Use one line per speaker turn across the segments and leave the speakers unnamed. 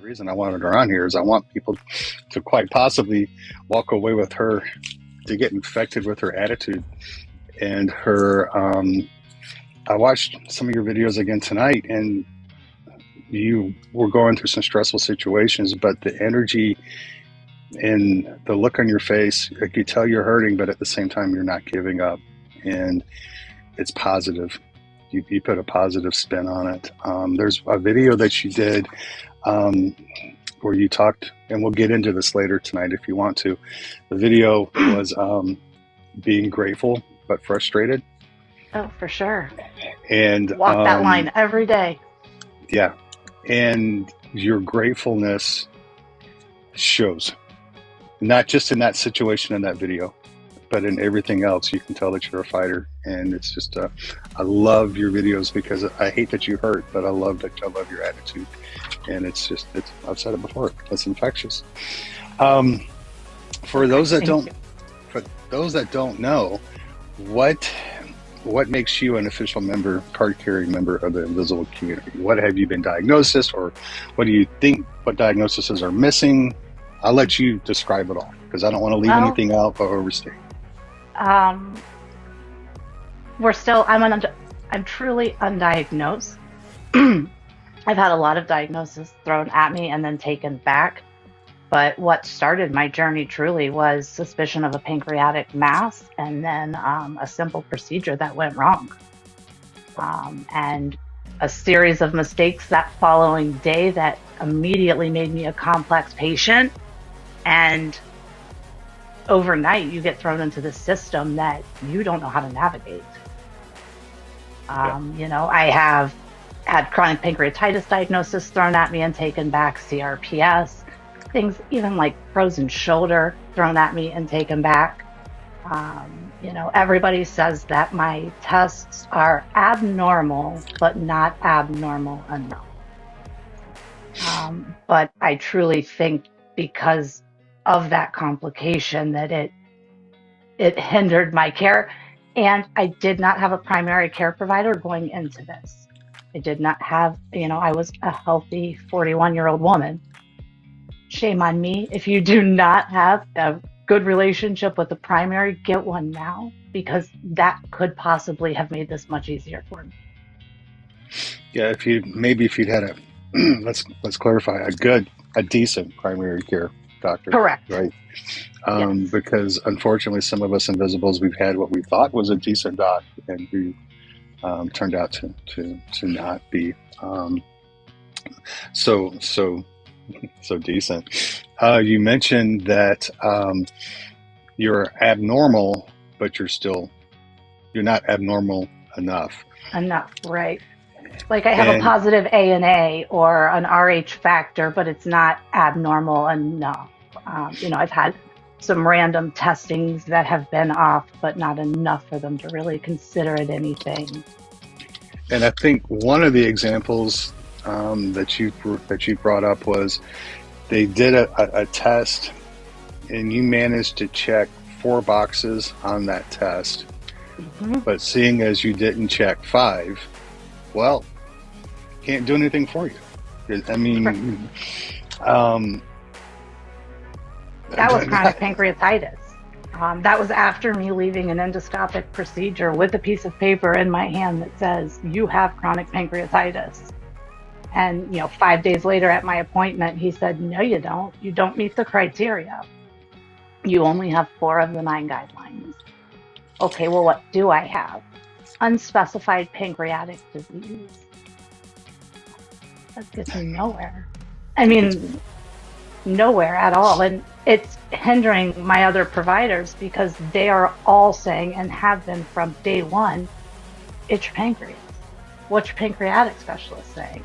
reason I wanted her on here is I want people to quite possibly walk away with her, to get infected with her attitude and her. I watched some of your videos again tonight, and you were going through some stressful situations, but the energy and the look on your face, I could tell you're hurting, but at the same time, you're not giving up. And it's positive. You put a positive spin on it. There's a video that you did where you talked, and we'll get into this later tonight if you want to. The video was being grateful but frustrated.
Oh, for sure.
And
walk that line every day.
Yeah. And your gratefulness shows, not just in that situation in that video, but in everything else. You can tell that you're a fighter. And it's just, I love your videos because I hate that you hurt, but I love your attitude. And it's I've said it before, it's infectious. For those that don't know, what makes you an official member, card-carrying member of the invisible community? What have you been diagnosed with, or what do you think, what diagnoses are missing? I'll let you describe it all because I don't want to leave anything out or overstate.
I'm truly undiagnosed. I've had a lot of diagnoses thrown at me and then taken back. But what started my journey truly was suspicion of a pancreatic mass and then a simple procedure that went wrong. And a series of mistakes that following day that immediately made me a complex patient. And overnight, you get thrown into the system that you don't know how to navigate. I have had chronic pancreatitis diagnosis thrown at me and taken back, CRPS, things even like frozen shoulder thrown at me and taken back. Everybody says that my tests are abnormal, but not abnormal enough. But I truly think because of that complication that it hindered my care. And I did not have a primary care provider going into this. I did not have, I was a healthy 41-year-old woman. Shame on me. If you do not have a good relationship with the primary, get one now, because that could possibly have made this much easier for me.
Yeah, if you'd had a, let's clarify, a decent primary care doctor.
Correct.
Right.
Yes.
Because unfortunately, some of us invisibles, we've had what we thought was a decent doc, and who turned out to not be so decent. You mentioned that you're abnormal, but you're not abnormal enough.
Right. Like I have a positive ANA or an RH factor, but it's not abnormal enough. I've had some random testings that have been off, but not enough for them to really consider it anything.
And I think one of the examples that you brought up was they did a test, and you managed to check 4 boxes on that test. Mm-hmm. But seeing as you didn't check 5, well, can't do anything for you. I mean,
that was chronic pancreatitis. That was after me leaving an endoscopic procedure with a piece of paper in my hand that says, you have chronic pancreatitis. And, 5 days later at my appointment, he said, no, you don't. You don't meet the criteria. You only have 4 of the 9 guidelines. Okay, well, what do I have? Unspecified pancreatic disease. That gets me nowhere. I mean, nowhere at all. And it's hindering my other providers because they are all saying, and have been from day one, it's your pancreas. What's your pancreatic specialist saying?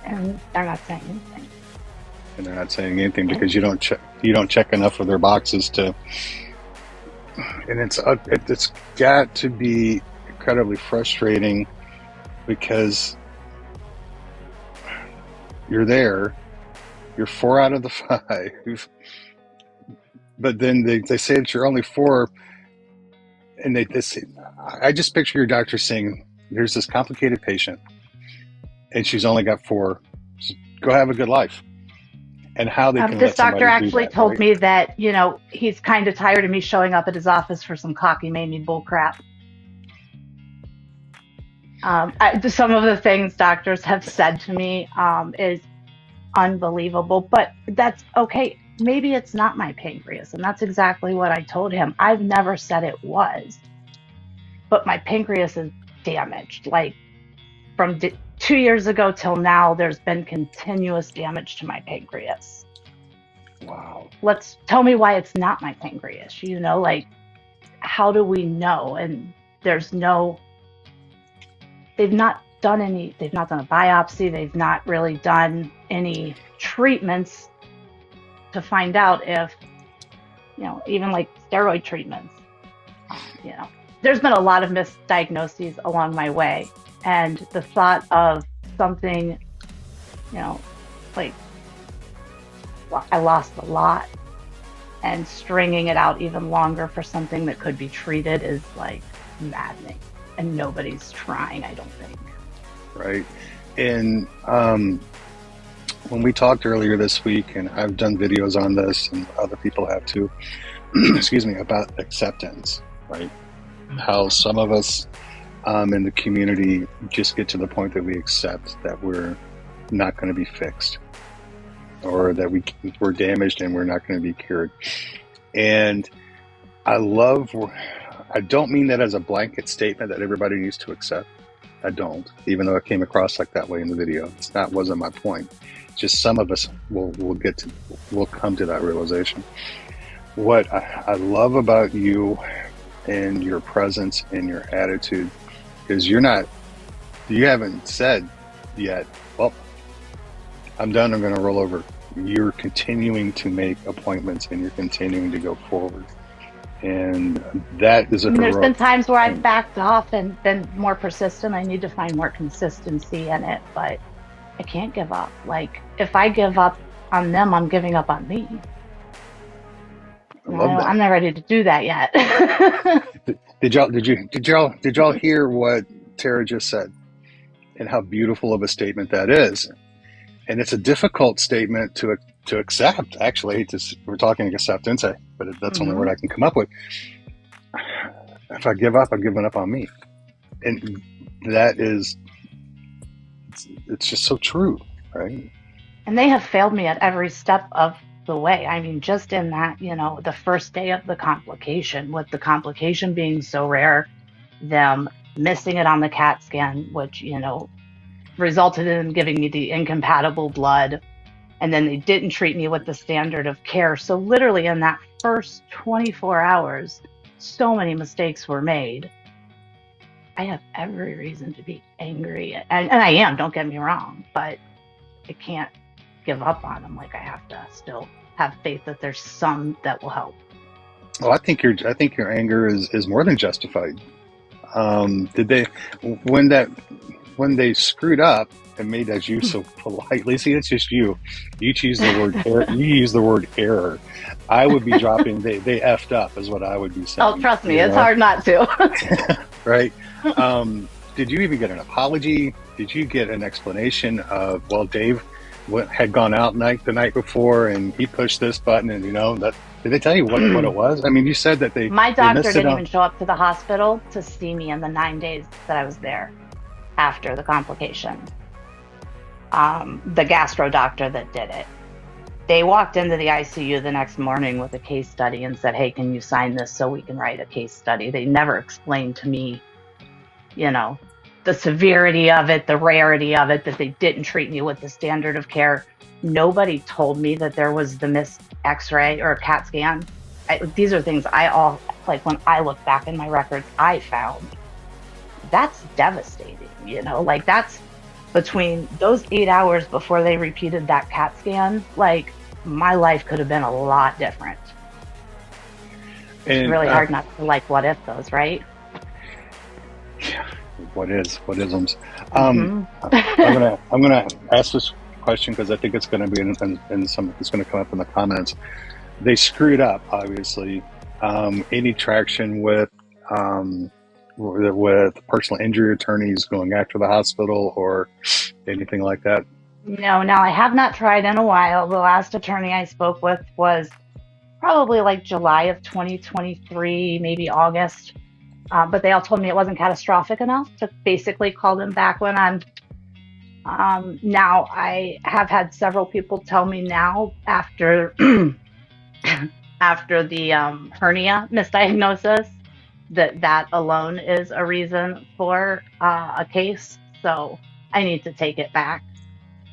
And they're not saying anything.
And they're not saying anything because you don't check enough of their boxes to. And it's got to be incredibly frustrating because you're there, you're 4 out of the 5, but then they say that you're only 4, and they say, I just picture your doctor saying, there's this complicated patient, and she's only got 4 go have a good life, and how they can
This
let
doctor
somebody do
actually
that,
told
right?
me that, he's kind of tired of me showing up at his office for some cockamamie bull crap. Some of the things doctors have said to me is unbelievable, but that's okay. Maybe it's not my pancreas. And that's exactly what I told him. I've never said it was, but my pancreas is damaged. Like from 2 years ago till now, there's been continuous damage to my pancreas.
Wow.
Let's tell me why it's not my pancreas. Like, how do we know? And there's no, they've not done a biopsy. They've not really done any treatments to find out if, even like steroid treatments, there's been a lot of misdiagnoses along my way. And the thought of something, like, well, I lost a lot, and stringing it out even longer for something that could be treated is like maddening. And nobody's trying, I don't think.
Right. And when we talked earlier this week, and I've done videos on this, and other people have too, excuse me, about acceptance, right? How some of us in the community just get to the point that we accept that we're not going to be fixed, or that we're damaged and we're not going to be cured. And I don't mean that as a blanket statement that everybody needs to accept. I don't, even though it came across like that way in the video. Wasn't my point. Just some of us will come to that realization. What I love about you and your presence and your attitude is you haven't said yet, well, I'm done, I'm going to roll over. You're continuing to make appointments and you're continuing to go forward. And that is a heroic.
There's been times where I've backed off and been more persistent. I need to find more consistency in it, but I can't give up. Like, if I give up on them, I'm giving up on me.
I love that.
I'm not ready to do that yet.
Did y'all hear what Tara just said, and how beautiful of a statement that is? And it's a difficult statement to accept. Actually, we're talking acceptance, but that's the only word I can come up with. If I give up, I'm giving up on me, and that is, it's just so true, right?
And they have failed me at every step of the way. I mean, just in that, the first day of the complication, with the complication being so rare, them missing it on the CAT scan, which, resulted in them giving me the incompatible blood. And then they didn't treat me with the standard of care. So literally in that first 24 hours, so many mistakes were made. I have every reason to be angry. And I am, don't get me wrong, but I can't give up on them. Like, I have to still have faith that there's some that will help.
Well, I think your anger is more than justified. When they screwed up and made, as you so politely, see, it's just you choose the word error, you use the word error. I would be dropping they effed up is what I would be saying.
Oh, trust me, it's hard not to.
Right. Did you even get an apology? Did you get an explanation of, well, Dave had gone out the night before and he pushed this button, and did they tell you what it was? I mean, you said that
my doctor didn't even show up to the hospital to see me in the 9 days that I was there after the complication. The gastro doctor that did it. They walked into the ICU the next morning with a case study and said, hey, can you sign this so we can write a case study? They never explained to me, the severity of it, the rarity of it, that they didn't treat me with the standard of care. Nobody told me that there was the missed x-ray or CAT scan. These are things when I look back in my records, I found. That's devastating, like, that's between those 8 hours before they repeated that CAT scan, like, my life could have been a lot different. It's really hard not to what if those, right?
What isms? I'm gonna ask this question because I think it's going to be it's going to come up in the comments. They screwed up, obviously. Any traction with personal injury attorneys going after the hospital or anything like that?
No, now I have not tried in a while. The last attorney I spoke with was probably like July of 2023, maybe August. But they all told me it wasn't catastrophic enough to basically call them back when I'm. Now I have had several people tell me now after after the hernia misdiagnosis that that alone is a reason for a case. So I need to take it back.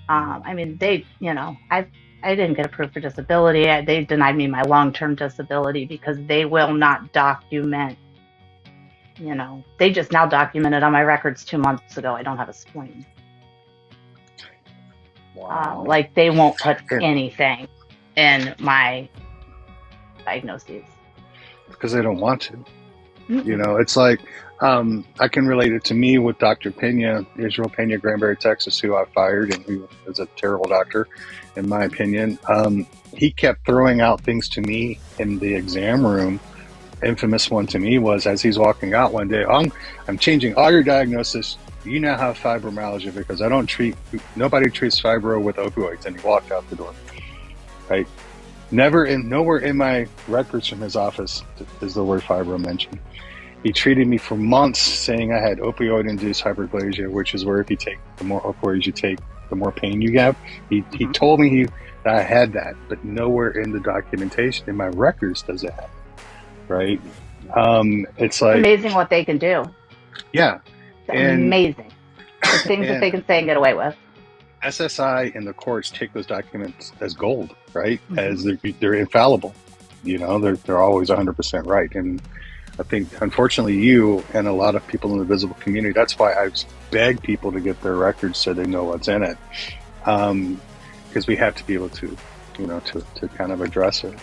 I mean, I didn't get approved for disability. They denied me my long-term disability because they will not document. They just now documented on my records 2 months ago I don't have a spleen.
Wow.
Like they won't put
Yeah,
anything in my diagnoses.
because they don't want to.
Mm-mm.
It's like, I can relate it to me with Dr. Pena, Israel Pena, Granbury, Texas, who I fired and who is a terrible doctor, in my opinion. He kept throwing out things to me in the exam room. Infamous one to me was as he's walking out one day, I'm changing all your diagnosis. You now have fibromyalgia because nobody treats fibro with opioids. And he walked out the door. Right? Nowhere in my records from his office is the word fibro mentioned. He treated me for months saying I had opioid-induced hyperplasia, which is where if you take the more opioids you take, the more pain you have. He told me that I had that, but nowhere in the documentation in my records does it have. Right? It's like
Amazing what they can do.
yeah,
It's
and
amazing. The things that they can say and get away with.
SSI and the courts take those documents as gold, right?
Mm-hmm.
As they're infallible. They're always 100% right. And I think, unfortunately, you and a lot of people in the visible community, that's why I beg people to get their records so they know what's in it. Because we have to be able to, to kind of address it.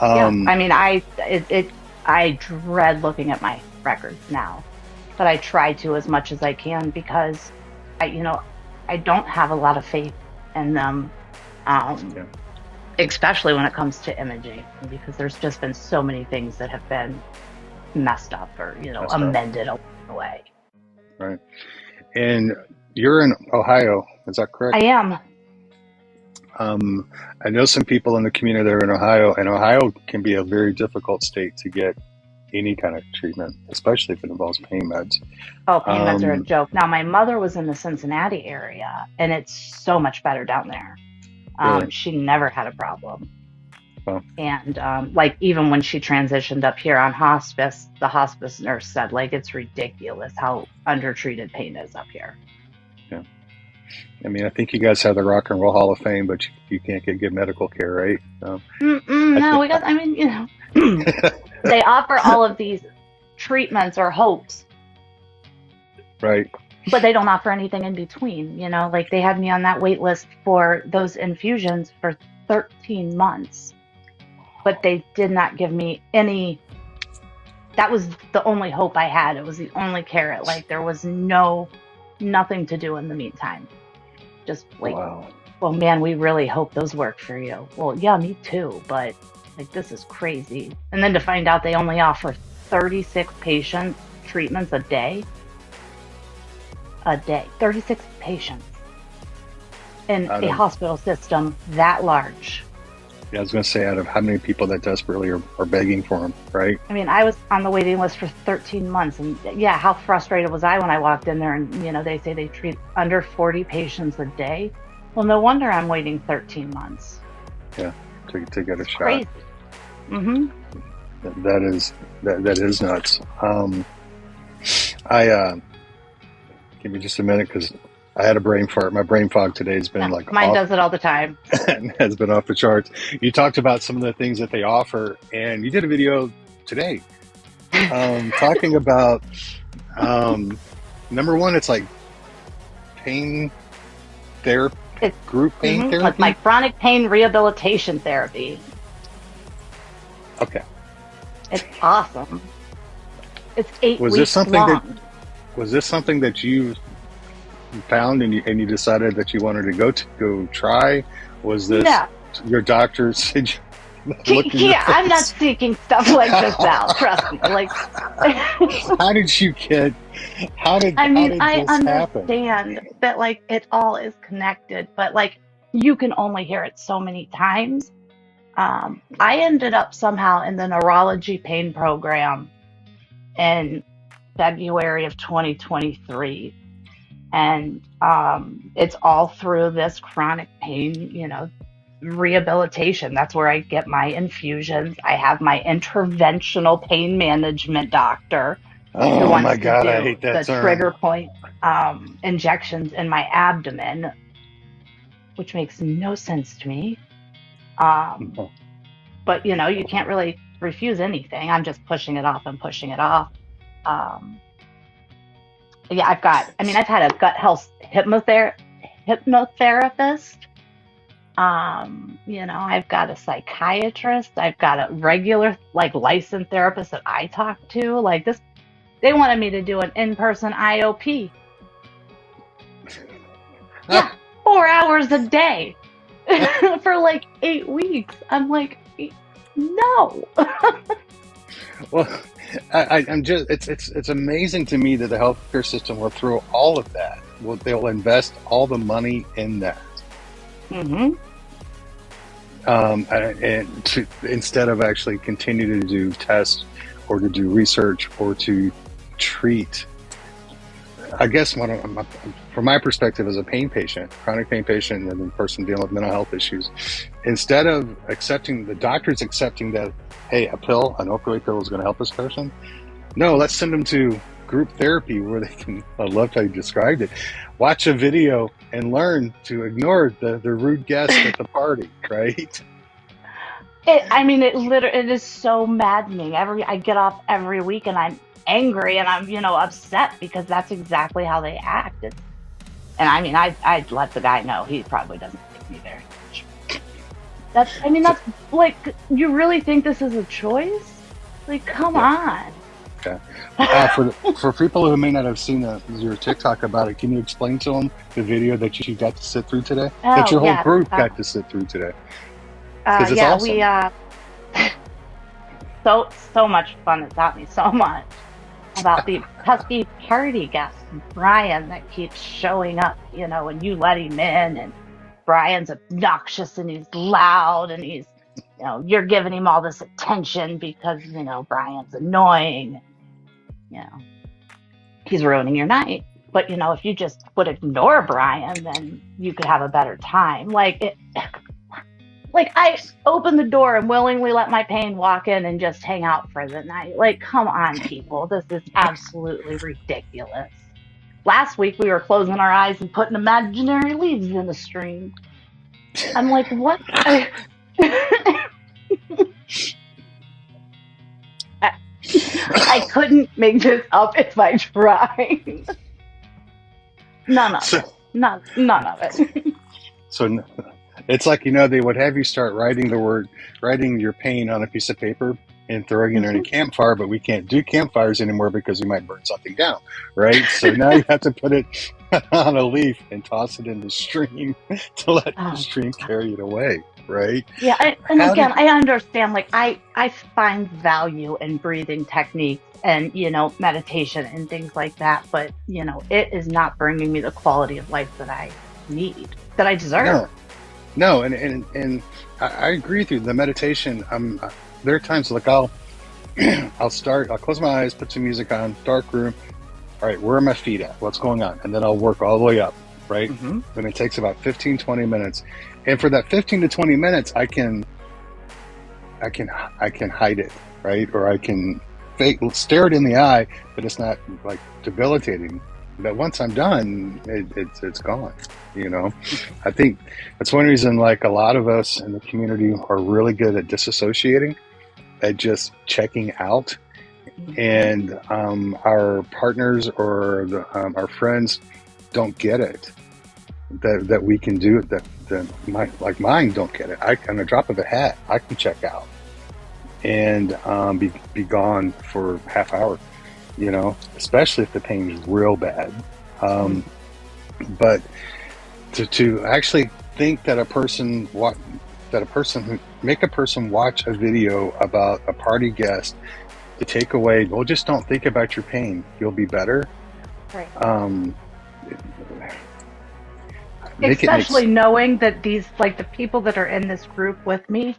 Yeah, I mean, I dread looking at my records now, but I try to as much as I can because I don't have a lot of faith in them, especially when it comes to imaging, because there's just been so many things that have been messed up or amended along the way.
Right. And you're in Ohio, is that correct?
I am.
I know some people in the community that are in Ohio, and Ohio can be a very difficult state to get any kind of treatment, especially if it involves pain meds.
Oh, pain meds are a joke. Now, my mother was in the Cincinnati area, and it's so much better down there.
Really?
She never had a problem.
Oh.
And even when she transitioned up here on hospice, the hospice nurse said, it's ridiculous how undertreated pain is up here.
Yeah. I mean, I think you guys have the Rock and Roll Hall of Fame, but you can't get good medical care, right?
No, they offer all of these treatments or hopes.
Right.
But they don't offer anything in between, they had me on that wait list for those infusions for 13 months. But they did not give me any. That was the only hope I had. It was the only carrot. There was nothing to do in the meantime. Just
wow.
Well, man, we really hope those work for you. Well, yeah, me too. But this is crazy. And then to find out they only offer 36 patient treatments a day. 36 patients in a hospital system that large.
Yeah, I was going to say, out of how many people that desperately are begging for them, right?
I mean, I was on the waiting list for 13 months. And yeah, how frustrated was I when I walked in there and, they say they treat under 40 patients a day. Well, no wonder I'm waiting 13 months.
Yeah, to get a shot.
Crazy. Mm-hmm.
That is nuts. Give me just a minute because I had a brain fart. My brain fog today has been
mine does it all the time.
Has been off the charts. You talked about some of the things that they offer, and you did a video today talking about number one, it's like pain therapy, group pain therapy.
It's like chronic pain rehabilitation therapy.
Okay.
It's awesome. It's 8 weeks long.
Was this something that you found and you decided that you wanted to go try? Was this your doctor said Look in your
Yeah, I'm not
face.
seeking stuff like this out. Trust me. Like,
How did you get?
I
How
mean,
did
I
this happen?
understand that like it all is connected, but like you can only hear it so many times. I ended up somehow in the neurology pain program in February of 2023. And it's all through this chronic pain, rehabilitation. That's where I get my infusions. I have my interventional pain management doctor who
Oh my
wants to
God, I
do
hate that
the
term.
trigger point injections in my abdomen, which makes no sense to me. Um, but you can't really refuse anything. I'm just pushing it off and pushing it off. Um, yeah, I've had a gut health hypnotherapist. I've got a psychiatrist. I've got a regular, like, licensed therapist that I talk to. Like this, they wanted me to do an in-person IOP. Yeah, 4 hours a day for like 8 weeks. I'm like, no.
Well, I'm just it's amazing to me that the healthcare system will throw all of that. Well, they'll invest all the money in that,
Hmm.
and instead of actually continue to do tests or to do research or to treat. I guess from my perspective as a pain patient, chronic pain patient, and a person dealing with mental health issues, instead of accepting the doctors accepting that, hey, an opioid pill is going to help this person. No, let's send them to group therapy where they can, I loved how you described it, watch a video and learn to ignore the rude guest at the party, right?
It is so maddening. I get off every week and I'm angry and I'm, upset because that's exactly how they act. And I'd let the guy know he probably doesn't like me very much.
So,
That's like, you really think this is a choice? Like, come
yeah.
on.
Okay. For people who may not have seen your TikTok about it, can you explain to them the video that you got to sit through today? That
Oh,
your whole
yeah.
group got to sit through today? Because it's
Yeah, we,
awesome.
so much fun. It taught me so much about the pesky party guest, Brian, that keeps showing up, when you let him in. And Brian's obnoxious and he's loud and you're giving him all this attention because, Brian's annoying. You know, he's ruining your night. But, if you just would ignore Brian, then you could have a better time. Like I open the door and willingly let my pain walk in and just hang out for the night. Like, come on, people. This is absolutely ridiculous. Last week we were closing our eyes and putting imaginary leaves in the stream. I'm like, what? I couldn't make this up if I tried. None of
So,
it. None of it.
so it's like, they would have you start writing your pain on a piece of paper and throwing it in a
Mhm.
campfire, but we can't do campfires anymore because you might burn something down, right? So now you have to put it on a leaf and toss it in the stream to let the
Oh,
stream carry it away, right?
yeah, and
How
again,
did
I understand. Like, I find value in breathing techniques and meditation and things like that. But it is not bringing me the quality of life that I need, that I deserve.
no, no, and I agree with you. The meditation, there are times like I'll close my eyes, put some music on, dark room. All right, where are my feet at? What's going on? And then I'll work all the way up, right?
Hmm.
Then it takes about 15, 20 minutes. And for that 15 to 20 minutes, I can hide it, right? Or I can stare it in the eye, but it's not like debilitating. But once I'm done, it's gone. I think that's one reason, like, a lot of us in the community are really good at disassociating, at just checking out,
Hmm.
and our partners or our friends don't get it, that we can do it, like mine don't get it. On a drop of a hat, I can check out and be gone for half hour, especially if the pain is real bad.
Hmm.
Um, but to actually think that a person that make a person watch a video about a party guest to take away, well, just don't think about your pain, you'll be better.
Right.
Makes
Especially knowing that these, like the people that are in this group with me,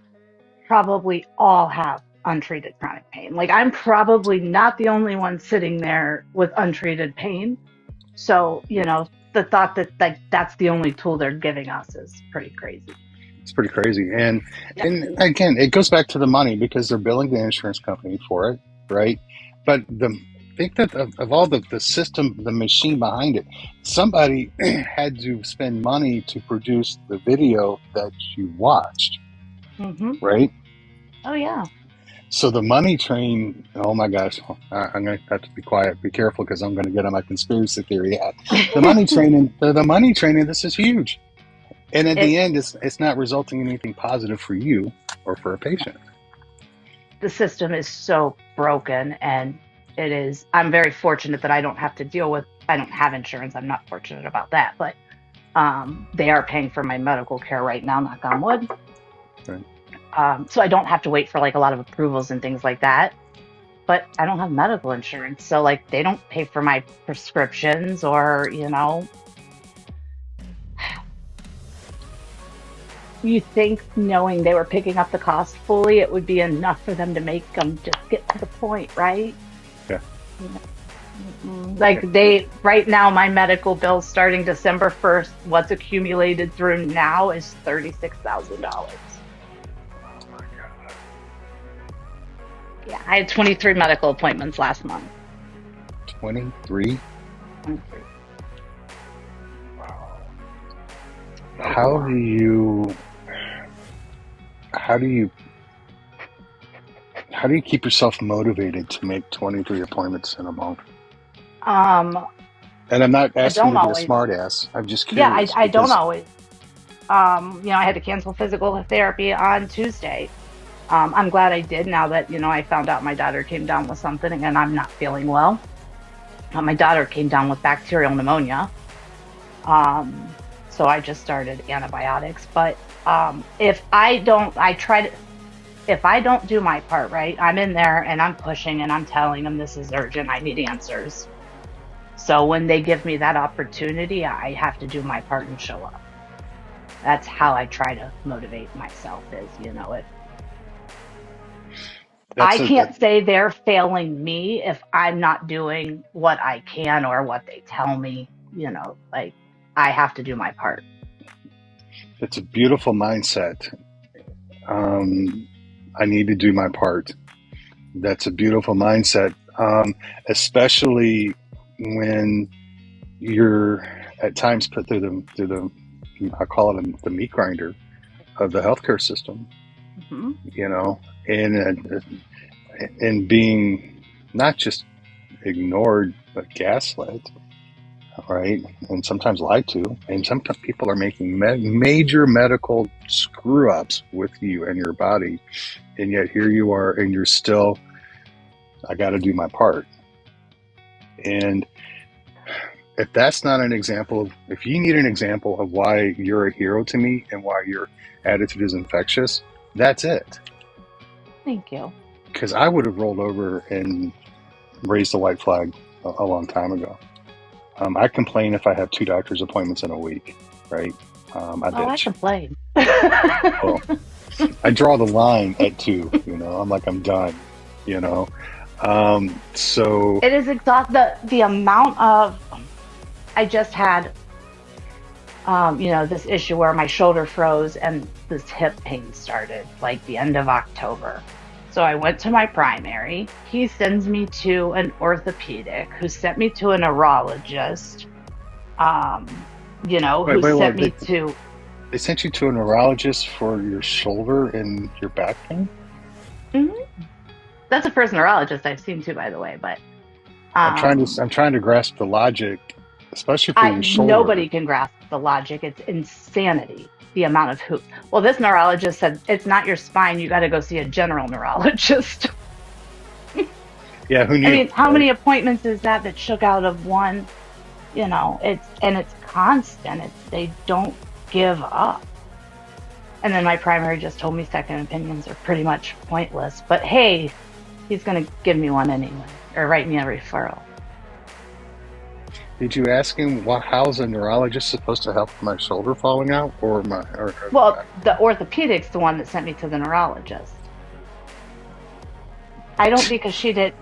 probably all have untreated chronic pain. Like I'm probably not the only one sitting there with untreated pain. So, the thought that like that's the only tool they're giving us is pretty crazy.
it's pretty crazy. And
Yeah.
and again, it goes back to the money because they're billing the insurance company for it, right? But think that of all the system, the machine behind it, somebody had to spend money to produce the video that you watched,
Mm-hmm.
right?
Oh yeah.
So the money train, oh my gosh, I'm going to have to be quiet, be careful because I'm going to get on my conspiracy theory hat. The money training, this is huge. And at the end, it's not resulting in anything positive for you or for a patient.
The system is so broken, and I'm very fortunate that I don't have to I don't have insurance. I'm not fortunate about that, but they are paying for my medical care right now, knock on wood.
Right.
So I don't have to wait for like a lot of approvals and things like that. But I don't have medical insurance, so like they don't pay for my prescriptions or, you think knowing they were picking up the cost fully, it would be enough for them to make them just get to the point, right?
Yeah.
Like right now, my medical bill starting December 1st, what's accumulated through now is $36,000.
Oh my God.
Yeah, I had 23 medical appointments last month.
23?
23.
Wow. How do you keep yourself motivated to make 23 appointments in a month?
And
I'm not asking you to be
always.
a smart ass. I'm just
curious. Yeah, I don't
because...
always. I had to cancel physical therapy on Tuesday. I'm glad I did now that, I found out my daughter came down with something and I'm not feeling well. My daughter came down with bacterial pneumonia. So I just started antibiotics. But if I don't do my part, right, I'm in there and I'm pushing and I'm telling them this is urgent, I need answers. So when they give me that opportunity, I have to do my part and show up. That's how I try to motivate myself is, if I can't say they're failing me if I'm not doing what I can or what they tell me, like I have to do my part.
It's a beautiful mindset. I need to do my part. That's a beautiful mindset, especially when you're at times put through the I call it the meat grinder of the healthcare system.
Mm-hmm.
And being not just ignored but gaslit, right? And sometimes lied to. And sometimes people are making major medical screw ups with you and your body, and yet here you are, and you're still, I got to do my part. And if that's not an example if you need an example of why you're a hero to me and why your attitude is infectious, that's it.
Thank you.
Because I would have rolled over and raised the white flag a long time ago. I complain if I have 2 doctor's appointments in a week, right?
I complain.
Well, I draw the line at 2, I'm like, I'm done, so
it is exhausting. The amount of, I just had, this issue where my shoulder froze and this hip pain started like the end of October. So I went to my primary. He sends me to an orthopedic who sent me to a neurologist,
They sent you to a neurologist for your shoulder and your back pain?
Mm-hmm. That's the first neurologist I've seen too, by the way. But
I'm trying to grasp the logic, especially for your shoulder.
Nobody can grasp the logic. It's insanity. The amount of hoops. Well, this neurologist said it's not your spine. You got to go see a general neurologist.
Yeah, who knew?
I mean, how many appointments is that shook out of one? It's constant. They don't give up. And then my primary just told me second opinions are pretty much pointless. But hey, he's going to give me one anyway, or write me a referral.
Did you ask him how's a neurologist supposed to help my shoulder falling out, or my or the
Well,
back?
the orthopedic's the one that sent me to the neurologist. I don't, because she did.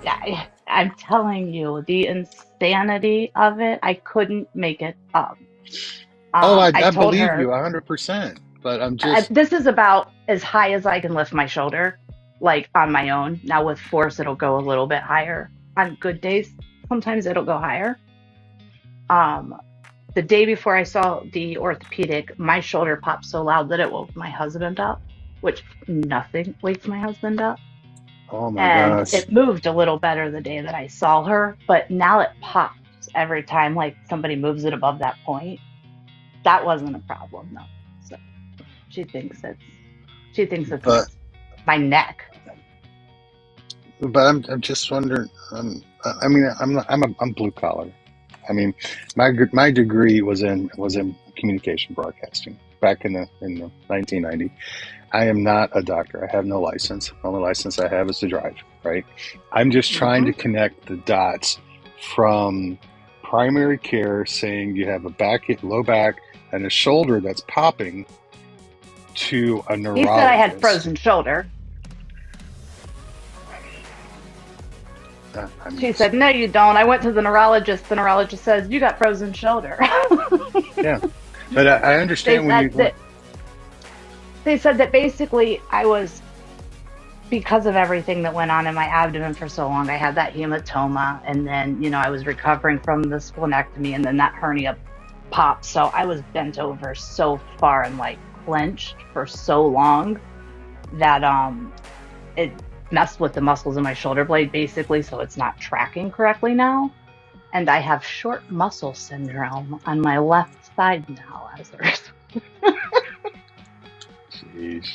I'm telling you, the insanity of it, I couldn't make it up.
Oh,
I
I
told
believe you
her
100%. But I'm just
this is about as high as I can lift my shoulder, like on my own. Now with force, it'll go a little bit higher. On good days, sometimes it'll go higher. Um, the day before I saw the orthopedic, my shoulder popped so loud that it woke my husband up, which nothing wakes my husband up.
oh my
And
gosh.
it moved a little better the day that I saw her, but now it pops every time like somebody moves it above that point. That wasn't a problem though. So she thinks it's she thinks
But
it's my neck.
I'm just wondering. I mean, I'm blue collar. I mean, my degree was in communication broadcasting back in the 1990. I am not a doctor. I have no license. The only license I have is to drive. Right. I'm just trying
Hmm.
to connect the dots from primary care saying you have a low back, and a shoulder that's popping to a
He said I had
neurologist.
frozen shoulder.
I mean,
She said, "No, you don't." I went to the neurologist. The neurologist says, "You got frozen shoulder."
yeah. But I
they
understand when
said
you.
that they said that basically I was, because of everything that went on in my abdomen for so long. I had that hematoma, and then I was recovering from the splenectomy, and then that hernia popped. So I was bent over so far and like clenched for so long that it messed with the muscles in my shoulder blade basically, so it's not tracking correctly now. And I have short muscle syndrome on my left side now as a result.
Jeez.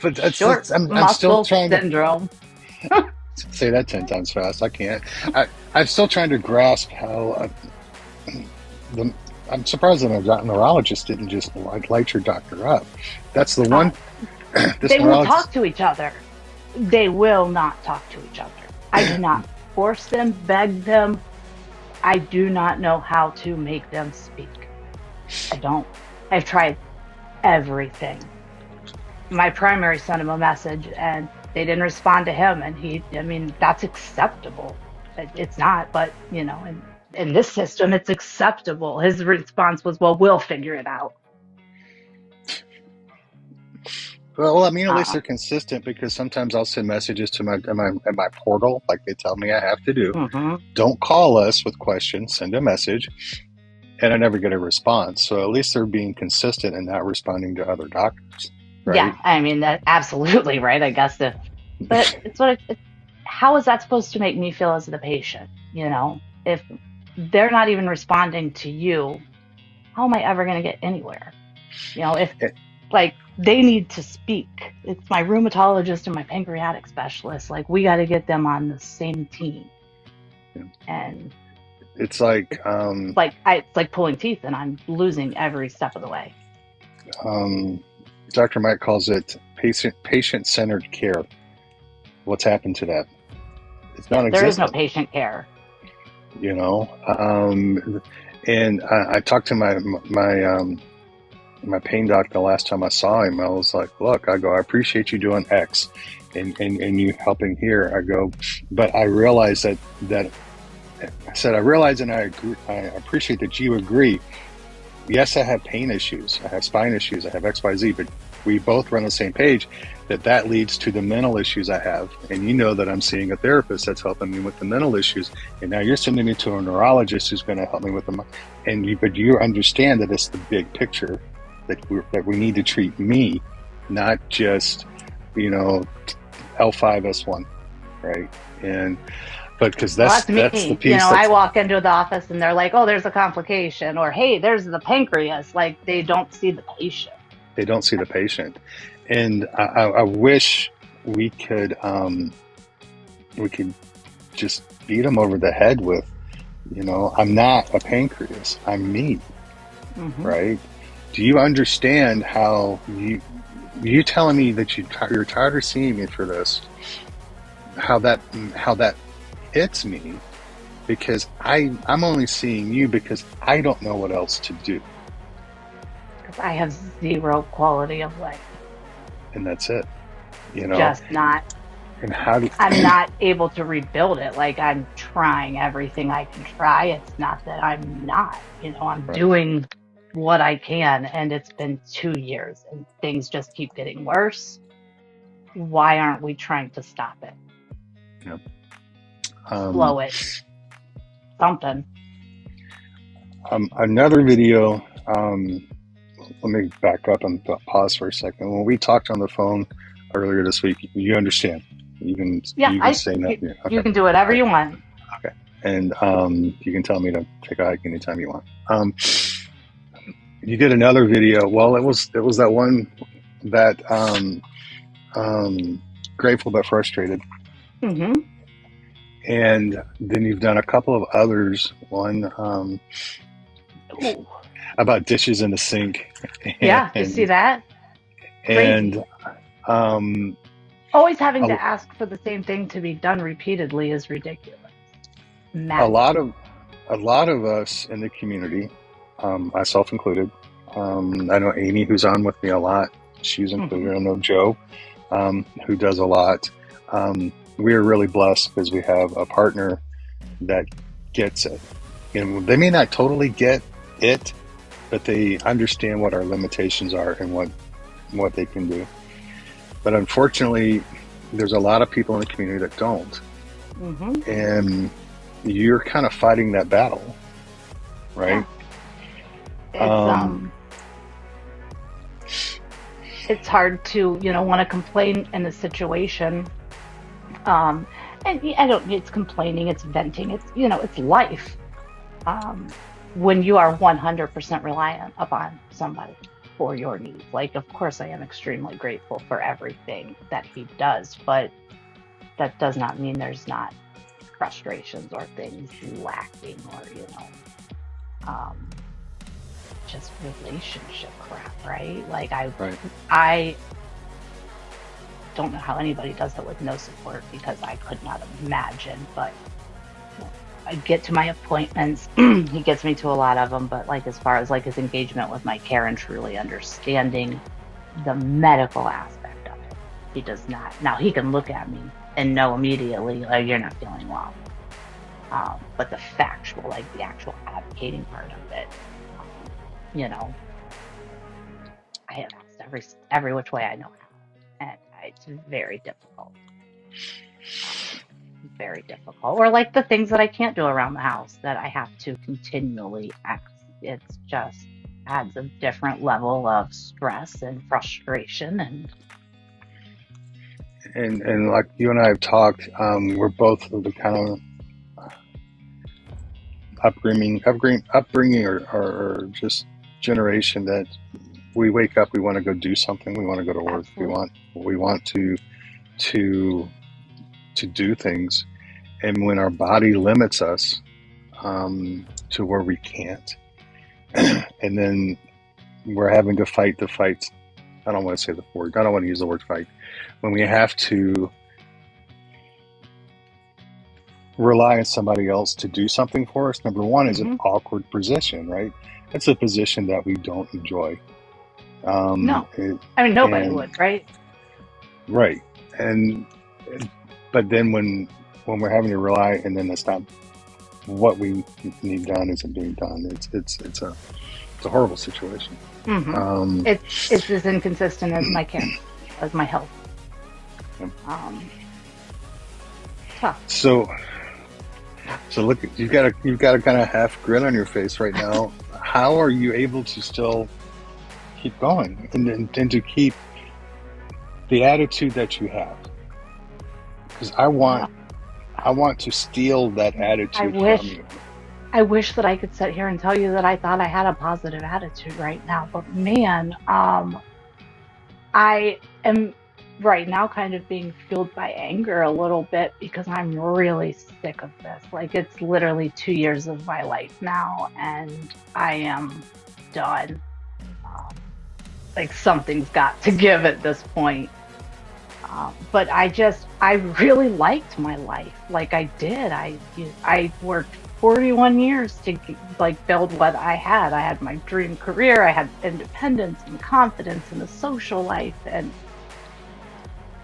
But
Short
I'm still
muscle
trying to
syndrome.
say that 10 times fast. I can't. I'm still trying to grasp how the. I'm surprised that a neurologist didn't just light your doctor up. That's the
Uh,
one. This
they will
neurologist.
talk to each other. They will not talk to each other. I cannot force them, beg them. I do not know how to make them speak. I don't. I've tried everything. My primary sent him a message and they didn't respond to him. And I mean, that's acceptable. It's not, but in this system, it's acceptable. His response was, well, we'll figure it out.
Well, I mean, at least
Uh,
they're consistent because sometimes I'll send messages to my portal, like they tell me I have to do.
mhm.
Don't call us with questions. Send a message, and I never get a response. So at least they're being consistent and not responding to other doctors,
Yeah,
right?
I mean, that absolutely right, I guess. But it's how is that supposed to make me feel as the patient? If they're not even responding to you, how am I ever going to get anywhere? If like they need to speak. It's my rheumatologist and my pancreatic specialist. Like we got to get them on the same team. And
It's like
it's it's like pulling teeth, and I'm losing every step of the way.
um, Dr. Mike calls it patient centered care. What's happened to that? It's
Yeah, there is no
non-existent,
patient care.
you know. And I talked to my pain doc the last time I saw him. I was like, "Look, I appreciate you doing X, and you helping here." I go, but I realize that I said I realize and I agree. I appreciate that you agree. Yes, I have pain issues. I have spine issues. I have XYZ, but we both run on the same page that leads to the mental issues I have. And you know that I'm seeing a therapist that's helping me with the mental issues. And now you're sending me to a neurologist who's going to help me with them. But you understand that it's the big picture that we need to treat me, not just, you know, L5S1, right? And, but because
Well,
that's,
that's
that's the
me.
piece
I
that's,
walk into the office and they're like, "Oh, there's a complication," or "Hey, there's the pancreas." Like they don't see the patient.
they don't see the patient. And I wish we could just beat them over the head with, I'm not a pancreas. I'm me,
Hmm.
right? Do you understand how you telling me that you're tired of seeing me for this, how that hits me, because I'm only seeing you because I don't know what else to do,
Because I have zero quality of life.
and that's it. You know,
Just not,
and how do
I'm not able to rebuild it. Like I'm trying everything I can try. It's not that I'm not, I'm
right?
doing what I can, and it's been 2 years and things just keep getting worse. Why aren't we trying to stop it?
Yeah.
Slow it, something.
Another video. Let me back up and pause for a second. When we talked on the phone earlier this week, you understand.
Yeah,
You can say no.
you,
Yeah,
you
okay.
can do whatever you want.
Okay. And you can tell me to take a hike anytime you want. You did another video. Well, it was that one that grateful but frustrated,
Hmm.
and then you've done a couple of others. One
Ooh.
about dishes in the sink,
Yeah, you see
and
that? Crazy.
and um,
Always having
a,
to ask for the same thing to be done repeatedly is ridiculous.
a
Madness.
lot of us in the community, myself included. I know Amy, who's on with me a lot. She's
Hmm.
included. I know Joe, who does a lot. We are really blessed because we have a partner that gets it. And they may not totally get it, but they understand what our limitations are and what they can do. But unfortunately, there's a lot of people in the community that don't,
Hmm.
and you're kind of fighting that battle, right?
Yeah. It's
Um,
it's hard to, want to complain in a situation. Um and I don't it's complaining, it's venting, it's life. Um when you are 100% reliant upon somebody for your needs. Like of course I am extremely grateful for everything that he does, but that does not mean there's not frustrations or things lacking or, um just relationship crap, right? Like
right.
I don't know how anybody does it with no support because I could not imagine. But I get to my appointments. He gets me to a lot of them. But like as far as like his engagement with my care and truly understanding the medical aspect of it, he does not. Now he can look at me and know immediately, like you're not feeling well. But the factual, like the actual advocating part of it, um, you know, I have asked every which way I know how, and it's very difficult. Um, Very difficult. Or like the things that I can't do around the house that I have to continually act. It's just adds a different level of stress and frustration and
And like you and I have talked, we're both of the kind of upbringing, or just generation that we wake up, we want to go do something, we want to go to work,
absolutely.
we want to do things, and when our body limits us to where we can't, and then we're having to fight the fights. I don't want to say the word. I don't want to use the word fight. When we have to rely on somebody else to do something for us, number one is an
Hmm.
awkward position, right? It's a position that we don't enjoy.
No,
It,
I mean nobody
and
would, right?
right, and but then when we're having to rely, and then it's not what we need done isn't being done. It's a horrible situation.
Hmm.
Um,
It's as inconsistent as my care, as my health. Um, Tough.
so so look, you've got a kind of half grin on your face right now. How are you able to still keep going, and to keep the attitude that you have? Because
Well,
I want to steal that
I
attitude from
wish
you.
I wish that I could sit here and tell you that I thought I had a positive attitude right now, but man, I am right now kind of being fueled by anger a little bit because I'm really sick of this. Like it's literally 2 years of my life now, and I am done. Um, like something's got to give at this point. But I really liked my life. Like I did. I worked 41 years to like build what I had. I had my dream career. I had independence and confidence and a social life, and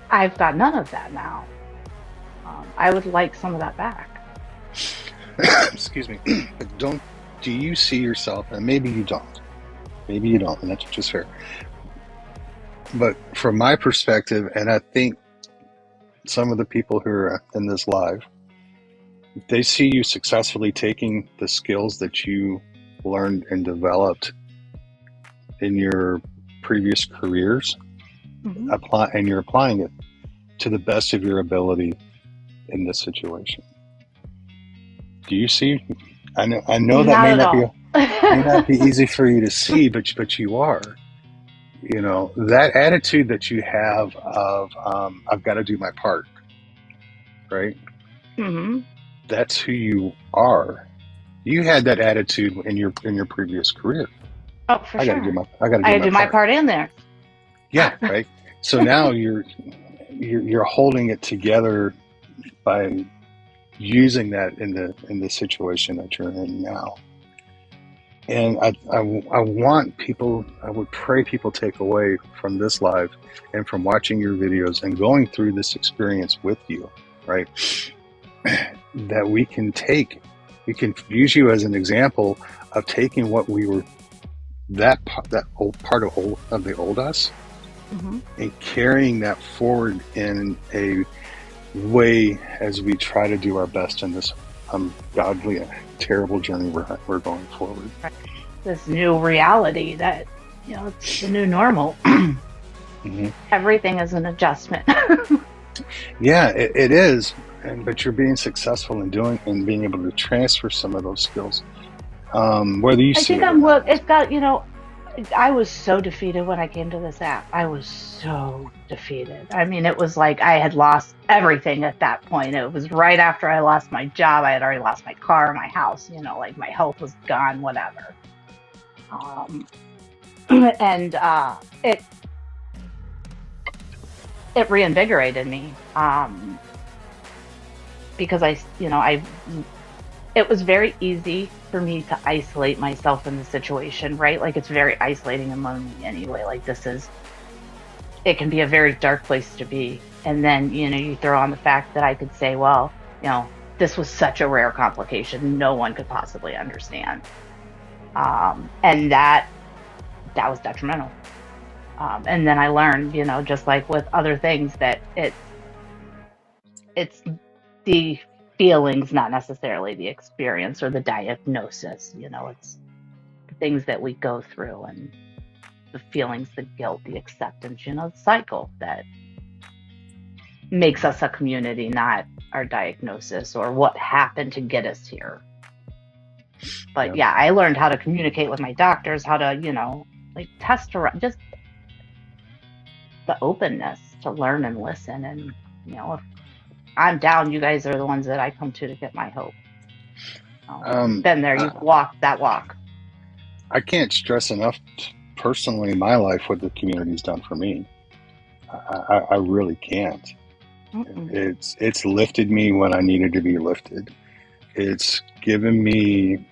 I've got none of that now. I would like some of that back.
Excuse me. But do you see yourself, and maybe you don't, and that's just fair. But from my perspective, and I think some of the people who are in this live, they see you successfully taking the skills that you learned and developed in your previous careers, and you're applying it to the best of your ability in this situation. Do you see? I know that may not be easy for you to see, but you are. You know, that attitude that you have of I've got to do my part, right?
Mm-hmm.
That's who you are. You had that attitude in your previous career.
Oh, for
I
sure.
I got to do my part
in there.
Yeah, right. So now you're holding it together by using that in the situation that you're in now. And I want people, I would pray people take away from this live and from watching your videos and going through this experience with you, right? That we can use you as an example of taking what we were, that old part of the old us, and carrying that forward in a way as we try to do our best in this ungodly, terrible journey we're going forward.
This new reality that, you know, it's the new normal. Everything is an adjustment.
Yeah, it is. But you're being successful in doing and being able to transfer some of those skills. Whether you see
it's got, you know, I was so defeated when I came to this app. I was so defeated. I mean, it was like I had lost everything at that point. It was right after I lost my job. I had already lost my car, my house, you know, like my health was gone, whatever. And it reinvigorated me. Because it was very easy for me to isolate myself in the situation, right? Like it's very isolating and lonely anyway. Like it can be a very dark place to be. And then, you know, you throw on the fact that I could say, well, you know, this was such a rare complication. No one could possibly understand. And that was detrimental. And then I learned, you know, just like with other things, that it's the feelings, not necessarily the experience or the diagnosis. You know, it's the things that we go through and the feelings, the guilt, the acceptance, you know, the cycle that makes us a community, not our diagnosis or what happened to get us here. But yeah, I learned how to communicate with my doctors, how to, you know, like test around, just the openness to learn and listen. And, you know, if I'm down, you guys are the ones that I come to get my hope. Been there, you've walked that walk.
I can't stress enough personally in my life what the community's done for me. I really can't. It's lifted me when I needed to be lifted. It's given me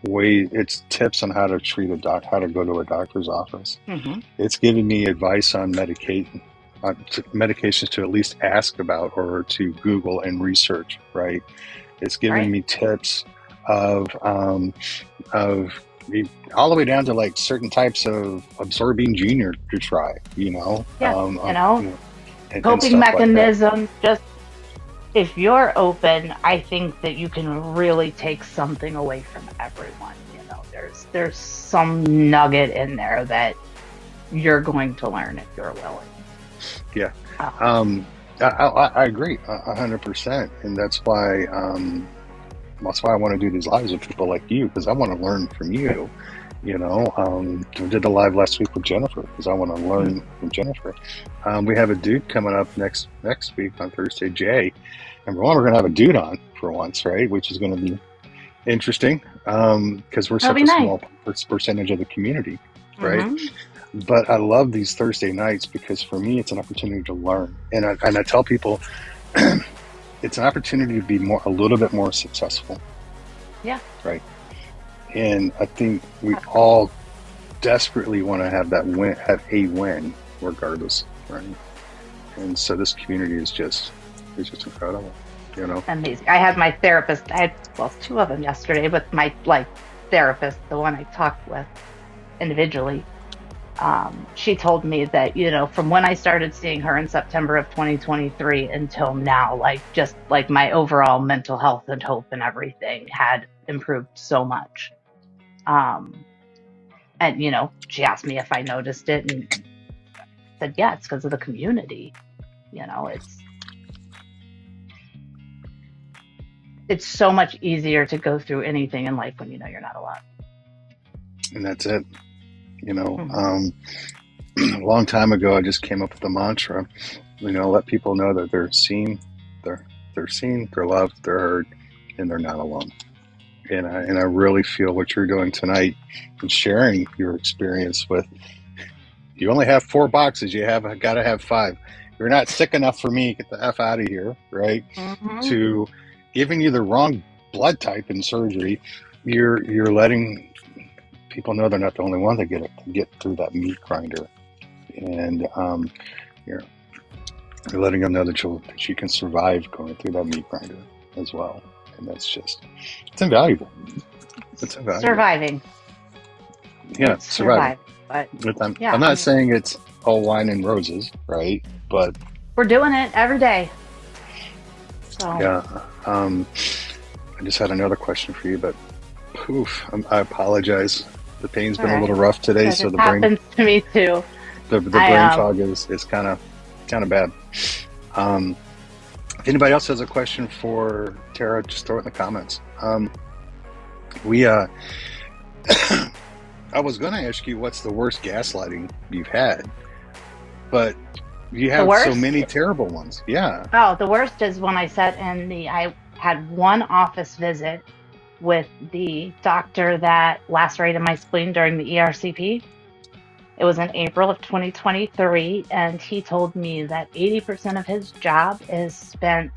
it's tips on how to treat how to go to a doctor's office. It's given me advice on medications to at least ask about or to Google and research, right? It's giving me tips of all the way down to like certain types of absorbing junior to try, you know?
Coping mechanisms. Just if you're open, I think that you can really take something away from everyone. You know, there's some nugget in there that you're going to learn if you're willing.
Yeah. I agree 100%. And that's why I want to do these lives with people like you, because I want to learn from you. You know, we did the live last week with Jennifer because I want to learn from Jennifer. We have a dude coming up next week on Thursday, Jay. Number one, we're going to have a dude on for once, right? Which is going to be interesting because we're such a small percentage of the community, right? But I love these Thursday nights because for me, it's an opportunity to learn. And I tell people it's an opportunity to be a little bit more successful.
Yeah.
Right. And I think we
Absolutely.
all desperately want to have that win, have a win regardless. Right. And so this community is just incredible, you know?
Amazing. I had my therapist, I had, well, two of them yesterday, but my like therapist, the one I talked with individually, she told me that, from when I started seeing her in September of 2023 until now, like just like my overall mental health and hope and everything had improved so much. Um, and, she asked me if I noticed it and said, yeah, it's because of the community. You know, it's so much easier to go through anything in life when you know you're not alone.
And that's it. You know,
Mm-hmm.
a long time ago, I just came up with a mantra, let people know that they're seen, they're seen, they're loved, they're heard, and they're not alone. And I really feel what you're doing tonight and sharing your experience with, you only have 4 boxes, got to have 5. You're not sick enough for me, get the F out of here, right?
Mm-hmm.
To giving you the wrong blood type in surgery, you're letting people know they're not the only one that get through that meat grinder. And you're letting them know that you can survive going through that meat grinder as well. And it's invaluable. It's invaluable.
Surviving.
Yeah,
It's
surviving.
But
I'm
yeah,
not saying it's all wine and roses, right? But
we're doing it every day. So
yeah, I just had another question for you, but poof, I apologize. The pain's been a little rough today, so
it happens to me too.
the brain fog is kind of bad. If anybody else has a question for Tara, just throw it in the comments. I was going to ask you what's the worst gaslighting you've had, but you have so many terrible ones. Yeah.
Oh, the worst is when I I had one office visit with the doctor that lacerated my spleen during the ERCP. It was in April of 2023, and he told me that 80% of his job is spent,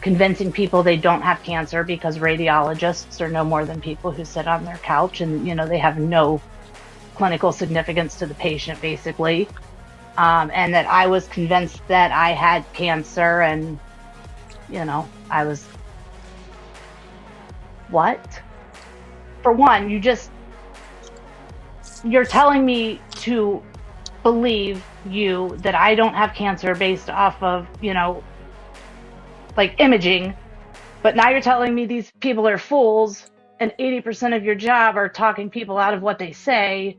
convincing people they don't have cancer because radiologists are no more than people who sit on their couch and, they have no clinical significance to the patient, basically. And that I was convinced that I had cancer, and, I was, what? For one, you're telling me to believe you that I don't have cancer based off of, like imaging, but now you're telling me these people are fools and 80% of your job are talking people out of what they say.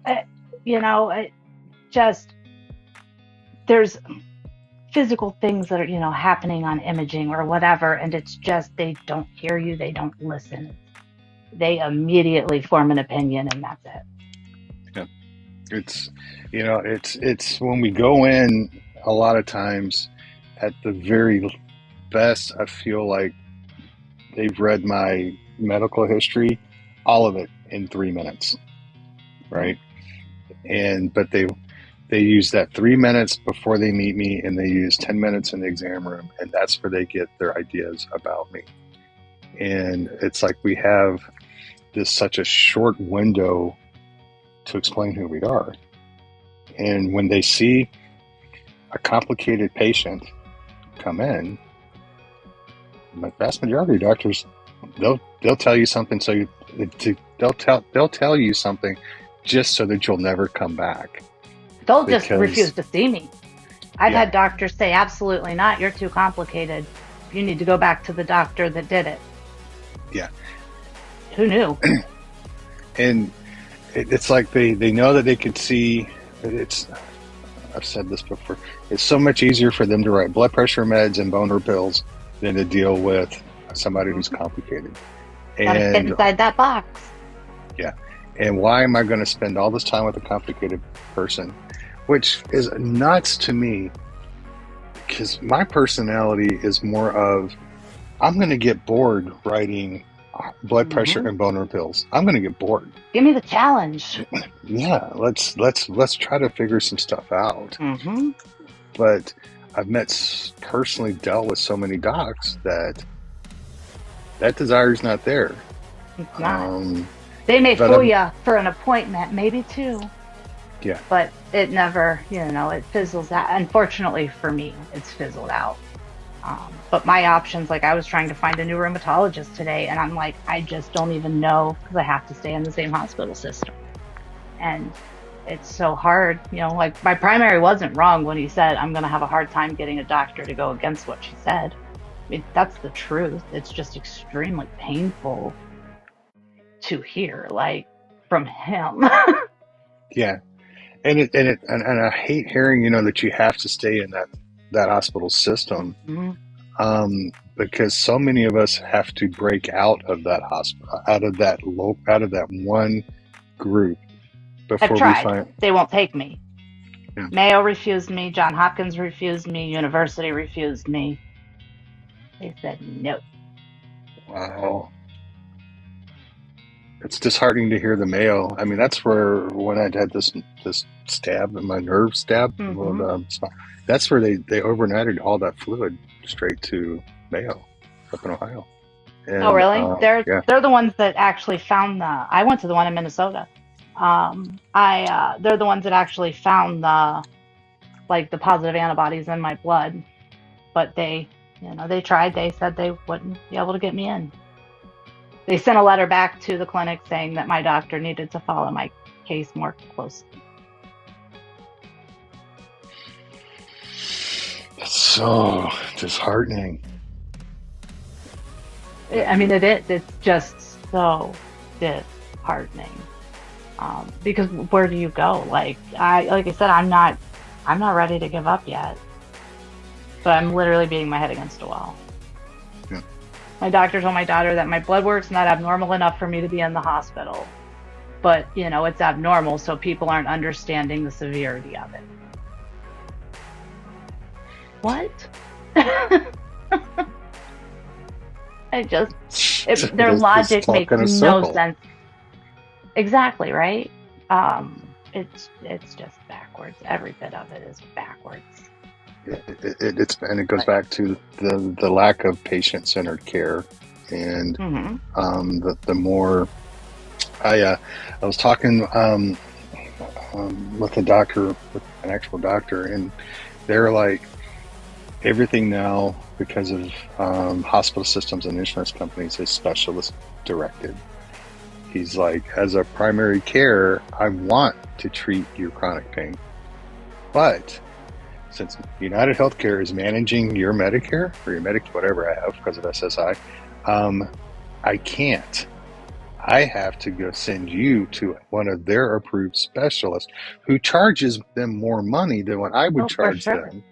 It just, there's physical things that are, happening on imaging or whatever, and it's just, they don't hear you, they don't listen. They immediately form an opinion, and that's it.
Yeah. It's when we go in, a lot of times at the very best, I feel like they've read my medical history, all of it in 3 minutes, right? But they use that 3 minutes before they meet me, and they use 10 minutes in the exam room, and that's where they get their ideas about me. And it's like we have such a short window to explain who we are. And when they see a complicated patient come in, the vast majority of doctors, they'll tell you something, they'll tell you something just so that you'll never come back.
They'll just refuse to see me. I've had doctors say, absolutely not, you're too complicated. You need to go back to the doctor that did it.
Yeah.
Who knew?
And it's like they know that they could see. I've said this before. It's so much easier for them to write blood pressure meds and boner pills than to deal with somebody who's complicated.
Gotta fit inside that box.
Yeah. And why am I going to spend all this time with a complicated person? Which is nuts to me, because my personality is more of, I'm going to get bored writing blood pressure and boner pills. I'm going to get bored.
Give me the challenge.
Yeah, let's try to figure some stuff out.
Mm-hmm.
But I've personally dealt with so many docs that desire is not there.
It's not. They may fool you for an appointment, maybe two.
Yeah.
But it never, it fizzles out. Unfortunately for me, it's fizzled out. But my options, like I was trying to find a new rheumatologist today, and I'm like, I just don't even know because I have to stay in the same hospital system. And it's so hard, like my primary wasn't wrong when he said, I'm going to have a hard time getting a doctor to go against what she said. I mean, that's the truth. It's just extremely painful to hear, like, from him.
Yeah. And I hate hearing, that you have to stay in that hospital system, because so many of us have to break out of that hospital, out of that one group before
I've tried.
we find.
They won't take me.
Yeah.
Mayo refused me. John Hopkins refused me. University refused me. They said no.
Wow. It's disheartening to hear the Mayo. I mean, that's where when I had this stab, my nerve stab, that's where they overnighted all that fluid straight to Mayo up in Ohio. And,
oh, really? They're the ones that actually found I went to the one in Minnesota. They're the ones that actually found the positive antibodies in my blood, but they tried. They said they wouldn't be able to get me in. They sent a letter back to the clinic saying that my doctor needed to follow my case more closely.
It's so disheartening.
I mean, it is. It's just so disheartening. Because where do you go? Like I said, I'm not ready to give up yet. But I'm literally beating my head against a wall.
Yeah.
My doctor told my daughter that my blood work's not abnormal enough for me to be in the hospital. But, it's abnormal, so people aren't understanding the severity of it. What? Their logic makes no sense. Exactly, right? It's just backwards. Every bit of it is backwards.
It goes back to the lack of patient-centered care, and the more I was talking with a doctor, with an actual doctor, and they're like, everything now, because of hospital systems and insurance companies, is specialist directed. He's like, as a primary care, I want to treat your chronic pain, but since United Healthcare is managing your Medicare or your Medicaid, whatever I have because of SSI, I can't. I have to go send you to one of their approved specialists who charges them more money than what I would charge them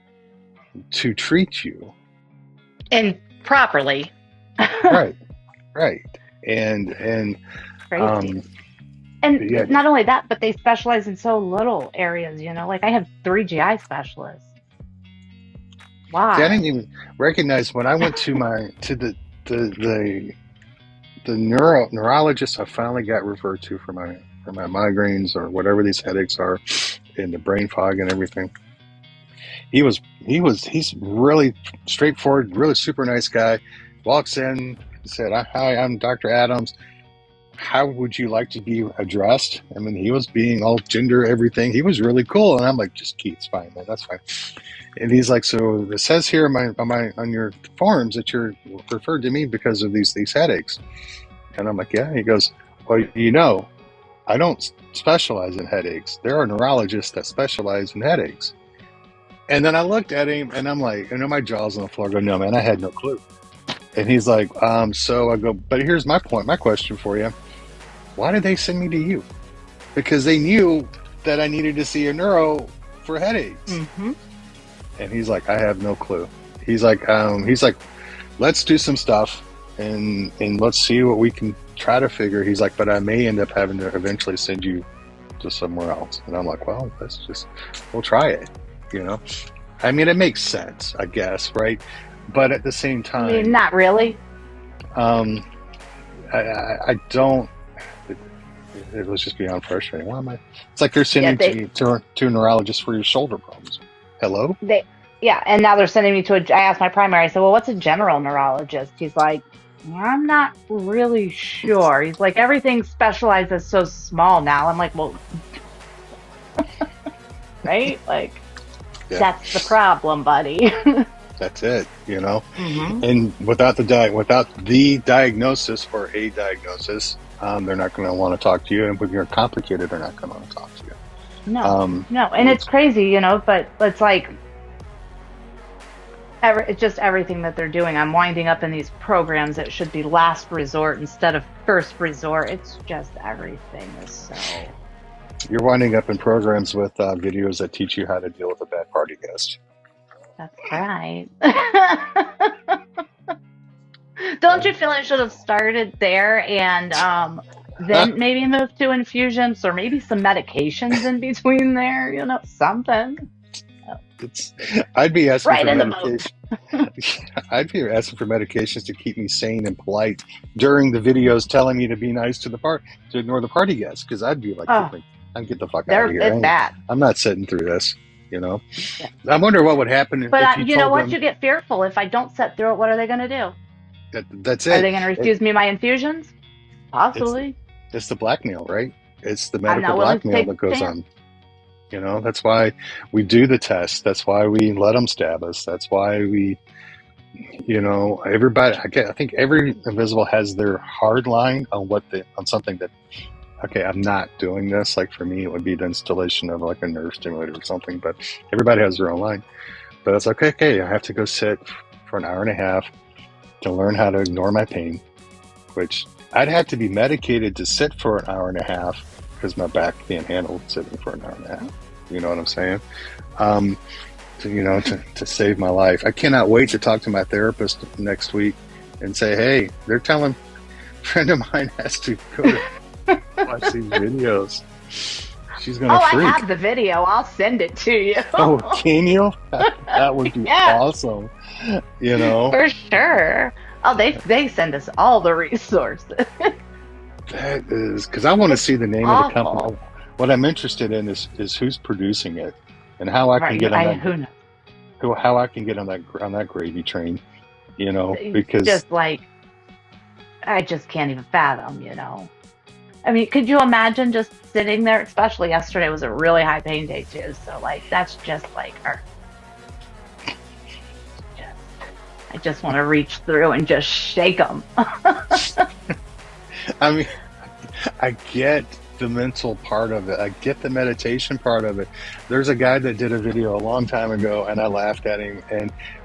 to treat you.
And properly.
Right. And
crazy. Not only that, but they specialize in so little areas, like I have 3 GI specialists. Why?
See, I didn't even recognize when I went to the neurologist I finally got referred to for my migraines or whatever these headaches are, and the brain fog and everything. He's really straightforward, really super nice guy. Walks in, said, "Hi, I'm Dr. Adams. How would you like to be addressed?" I mean, he was being all gender, everything. He was really cool. And I'm like, just Keith, it's fine, man. That's fine. And he's like, so it says here on your forms that you're referred to me because of these headaches. And I'm like, yeah. He goes, well, I don't specialize in headaches. There are neurologists that specialize in headaches. And then I looked at him and I'm like, my jaw's on the floor. I go, no, man, I had no clue. And he's like, so I go, but here's my point, my question for you. Why did they send me to you? Because they knew that I needed to see a neuro for headaches. Mm-hmm. And he's like, I have no clue. He's like, let's do some stuff and let's see what we can try to figure. He's like, but I may end up having to eventually send you to somewhere else. And I'm like, well, we'll try it. I mean, it makes sense, I guess, right? But at the same time,
not really.
I don't. It, it was just beyond frustrating. Why am I? It's like they're
Yeah,
sending to a neurologist for your shoulder problems. Hello?
they, yeah, and now they're sending me to I asked my primary. I said, "Well, what's a general neurologist?" He's like, "I'm not really sure." He's like, "Everything specialized is so small now." I'm like, "Well, right? Like,
Yeah,
that's the problem, buddy."
that's it.
Hmm.
And without the diagnosis or a diagnosis, they're not going to want to talk to you. And when you're complicated, they're not going to want to talk to you.
No, no, and it's crazy, but it's like it's just everything that they're doing. I'm winding up in these programs that should be last resort instead of first resort. It's just everything is so.
You're winding up in programs with videos that teach you how to deal with a bad party guest.
That's right. Don't you feel I should have started there and then maybe move to infusions or maybe some medications in between there? Something.
I'd be asking
Right
for
in the boat.
medication. I'd be asking for medications to keep me sane and polite during the videos, telling me to be nice to to ignore the party guests, because I'd be like,
Oh,
get the fuck out of here.
it's bad.
I'm not sitting through this.
Yeah.
I wonder what would happen if
But
you
you know
told
what?
them
You get fearful. If I don't sit through it, what are they going to do?
that's
Are
it.
they going to refuse me my infusions? Possibly.
It's the blackmail, right? It's the
I'm
medical
not willing to
blackmail
take
that
the
goes
chance.
on. That's why we do the test. That's why we let them stab us. That's why we, everybody. I think every invisible has their hard line on on something that. Okay, I'm not doing this. Like for me, it would be the installation of like a nerve stimulator or something. But everybody has their own line. But it's like, okay, I have to go sit for an hour and a half to learn how to ignore my pain, which I'd have to be medicated to sit for an hour and a half because my back can't handle sitting for an hour and a half. You know what I'm saying? To save my life. I cannot wait to talk to my therapist next week and say, hey, they're telling a friend of mine has to go to watch these videos. She's gonna freak.
I have the video. I'll send it to you.
Oh, can you? That would be awesome.
For sure. Oh, they send us all the resources.
That is because I want to see the name of the company. What I'm interested in is who's producing it and how I can get on that. How I can get on that gravy train. Because
just like I just can't even fathom. I mean, could you imagine just sitting there? Especially yesterday was a really high pain day too. So like that's just like I just want to reach through and just shake them.
I mean, I get the mental part of it. I get the meditation part of it. There's a guy that did a video a long time ago, and I laughed at him,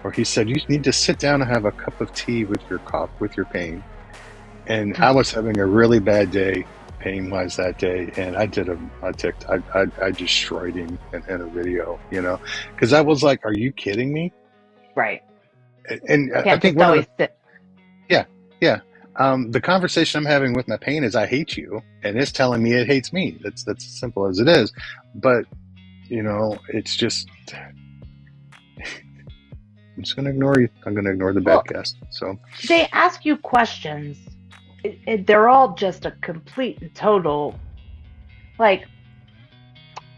where he said, "You need to sit down and have a cup of tea with your cough, with your pain." And I was having a really bad day, pain-wise, that day, and I destroyed him in a video, because I was like, "Are you kidding me?"
Right.
And I think the conversation I'm having with my pain is I hate you, and it's telling me it hates me. That's as simple as it is. But it's just I'm just going to ignore you. I'm going to ignore the bad cast. So
they ask you questions. They're all just a complete and total, like,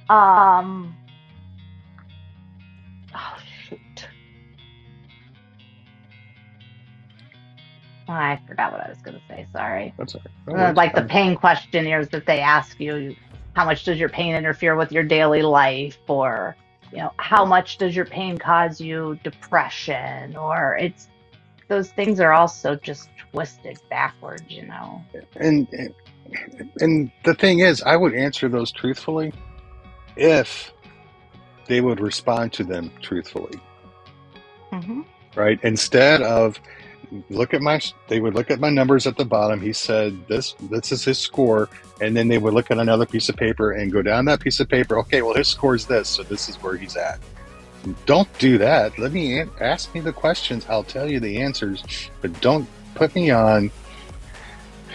oh shoot. I forgot what I was going to say. Sorry.
That's all right.
Like the pain questionnaires that they ask you, how much does your pain interfere with your daily life? Or, how much does your pain cause you depression? Or those things are also just twisted backwards,
And the thing is, I would answer those truthfully if they would respond to them truthfully.
Mm-hmm.
Right? Instead of they would look at my numbers at the bottom. He said this is his score, and then they would look at another piece of paper and go down that piece of paper. Okay, well his score is this, so this is where he's at. Don't do that. Let me ask me the questions. I'll tell you the answers, but don't put me on.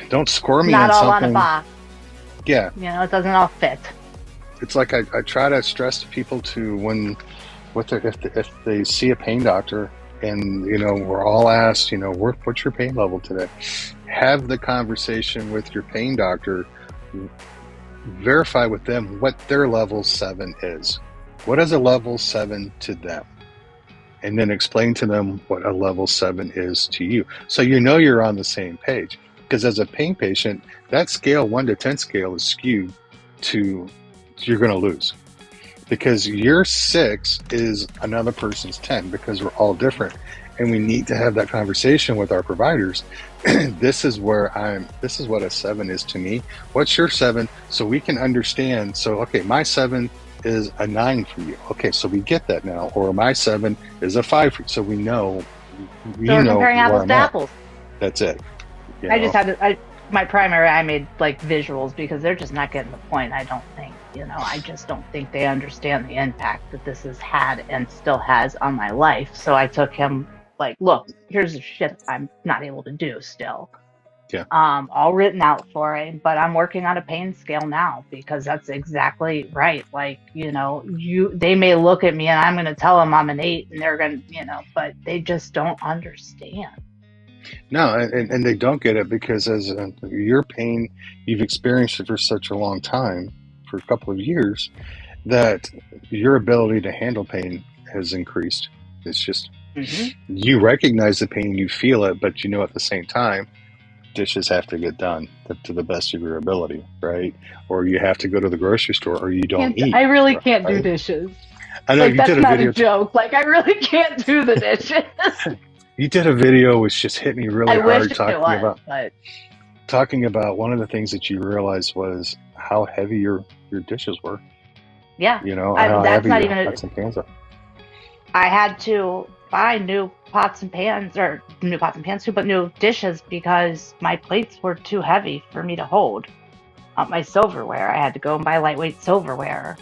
Don't score me
not
on
all
something.
On a box.
Yeah,
it doesn't all fit.
It's like I try to stress to people if they see a pain doctor. And we're all asked, what's your pain level today? have the conversation with your pain doctor, verify with them what their level 7 is. What is a level 7 to them? And then explain to them what a level 7 is to you. So you know you're on the same page. Because as a pain patient, that scale, 1 to 10 scale, is skewed to you're going to lose. Because your 6 is another person's 10, because we're all different. And we need to have that conversation with our providers. This is what a 7 is to me. What's your 7? So we can understand. So, okay, my 7 is a 9 for you. Okay, so we get that now. Or my 7 is a 5 for you. So we know,
So we're comparing apples to apples.
That's it.
I just had to, my primary, I made like visuals because they're just not getting the point, I don't think. I just don't think they understand the impact that this has had and still has on my life. So I took him like, look, here's the shit I'm not able to do still.
Yeah.
All written out for him, but I'm working on a pain scale now because that's exactly right. Like, they may look at me and I'm going to tell them I'm an 8 and they're going to, but they just don't understand.
No, and they don't get it because as your pain, you've experienced it for such a long time, for a couple of years, that your ability to handle pain has increased. It's just, you recognize the pain, you feel it, but at the same time, dishes have to get done to the best of your ability, right? Or you have to go to the grocery store, or you don't eat.
I really can't do dishes.
I know,
like, that's not a joke. Like, I really can't do the dishes.
You did a video which just hit me really hard,
but
talking about one of the things that you realized was how heavy your dishes were.
Yeah.
How
that's
heavy
not
your
even
pots and pans are.
I had to buy new pots and pans too, but new dishes because my plates were too heavy for me to hold. My silverware, I had to go and buy lightweight silverware.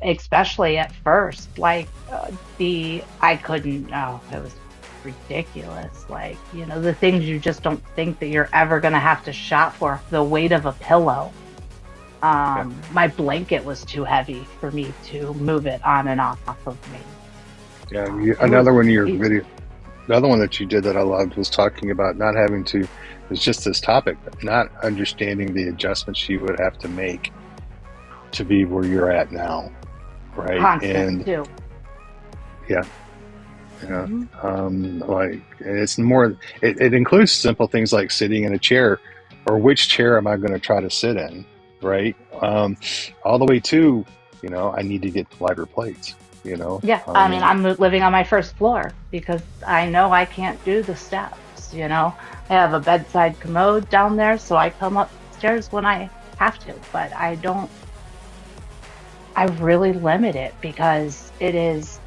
Especially at first, like I couldn't. Oh, it was ridiculous. Like, the things you just don't think that you're ever going to have to shop for. The weight of a pillow. My blanket was too heavy for me to move it on and off of me.
Yeah, another one of your video, the other one that you did that I loved was talking about not having to. It's just this topic, not understanding the adjustments you would have to make to be where you're at now, right?
Constant too.
Yeah. Like, it's more. It includes simple things like sitting in a chair, or which chair am I going to try to sit in, right? All the way to, I need to get lighter plates.
Yeah, I'm living on my first floor because I know I can't do the steps. I have a bedside commode down there, so I come upstairs when I have to, but I really limit it because it is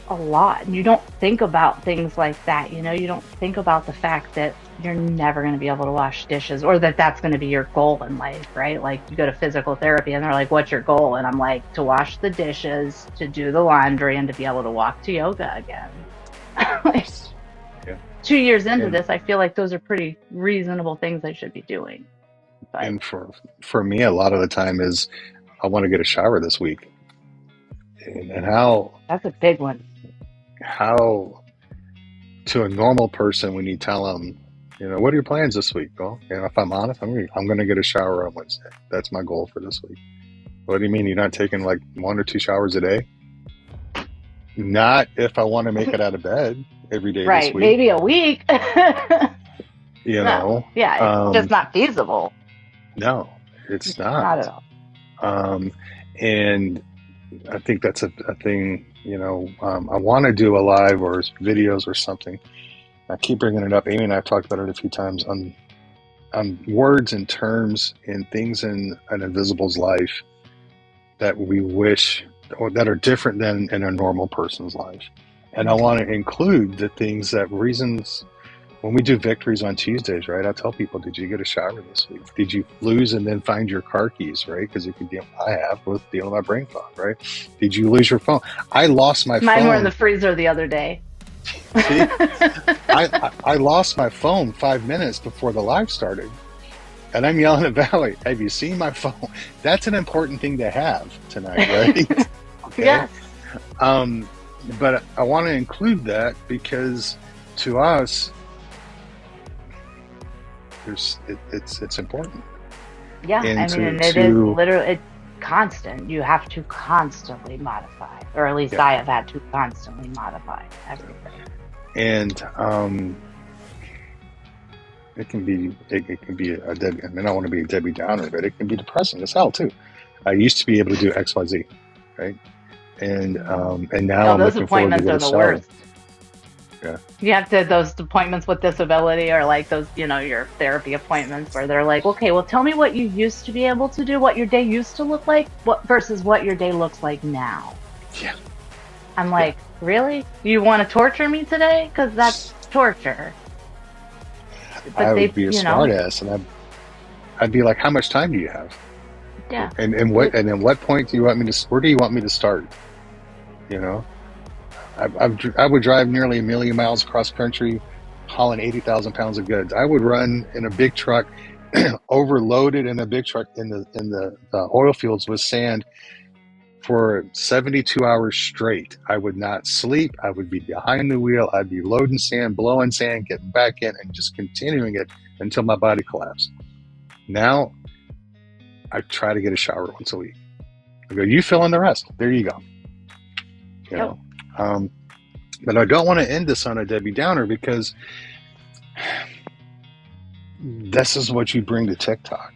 a lot. And you don't think about things like that. You don't think about the fact that you're never going to be able to wash dishes, or that's going to be your goal in life, right? Like, you go to physical therapy and they're like, what's your goal? And I'm like, to wash the dishes, to do the laundry, and to be able to walk to yoga again. 2 years into this, I feel like those are pretty reasonable things I should be doing. But,
and for me, a lot of the time is, I want to get a shower this week. And how...
That's a big one.
How, to a normal person, when you tell them, what are your plans this week? Well, if I'm honest, I'm going to get a shower on Wednesday. That's my goal for this week. What do you mean you're not taking like 1 or 2 showers a day? Not if I want to make it out of bed every day
right,
this week.
Maybe a week.
No.
Yeah, it's just not feasible.
No, it's not.
Not at all.
And I think that's a thing, I want to do a live or videos or something. I keep bringing it up. Amy and I have talked about it a few times on words and terms and things in an invisible's life that we wish, or that are different than in a normal person's life. And I want to include the things reasons. When we do victories on Tuesdays, right, I tell people, did you get a shower this week? Did you lose and then find your car keys, right? Because I have with dealing with my brain fog, right? Did you lose your phone? I lost my phone.
Mine were in the freezer the other day.
See, I lost my phone 5 minutes before the live started. And I'm yelling at Valerie, have you seen my phone? That's an important thing to have tonight, right?
Okay. Yes.
But I want to include that because to us, it's important.
Yeah,
And
I mean, and it is
to
literally it's constant. You have to constantly modify, or at least
yeah,
I have had to constantly modify everything.
and it can be a Debbie. I mean, I don't want to be a Debbie Downer, but it can be depressing as hell too. I used to be able to do XYZ, right? And now
Oh,
I'm
those
looking forward to
appointments
get
are
a
the
shower.
worst.
Yeah,
You have to those appointments with disability, or like those, your therapy appointments where they're like, okay, well, tell me what you used to be able to do, what your day used to look like, what versus what your day looks like now.
yeah,
I'm
yeah.
like, really? You want to torture me today? Because that's torture.
I
But
would
they,
be a smart ass, and I'd be like, how much time do you have?
yeah,
And then what point do you want me to? Where do you want me to start? You know, I would drive nearly 1,000,000 miles across country, hauling 80,000 pounds of goods. I would run in a big truck, overloaded in a big truck in the oil fields with sand for 72 hours straight. I would not sleep. I would be behind the wheel. I'd be loading sand, blowing sand, getting back in, and just continuing it until my body collapsed. Now I try to get a shower once a week. I go, you fill in the rest. There you go. You
yep.
know, um, but I don't want to end this on a Debbie Downer, because this is what you bring to TikTok.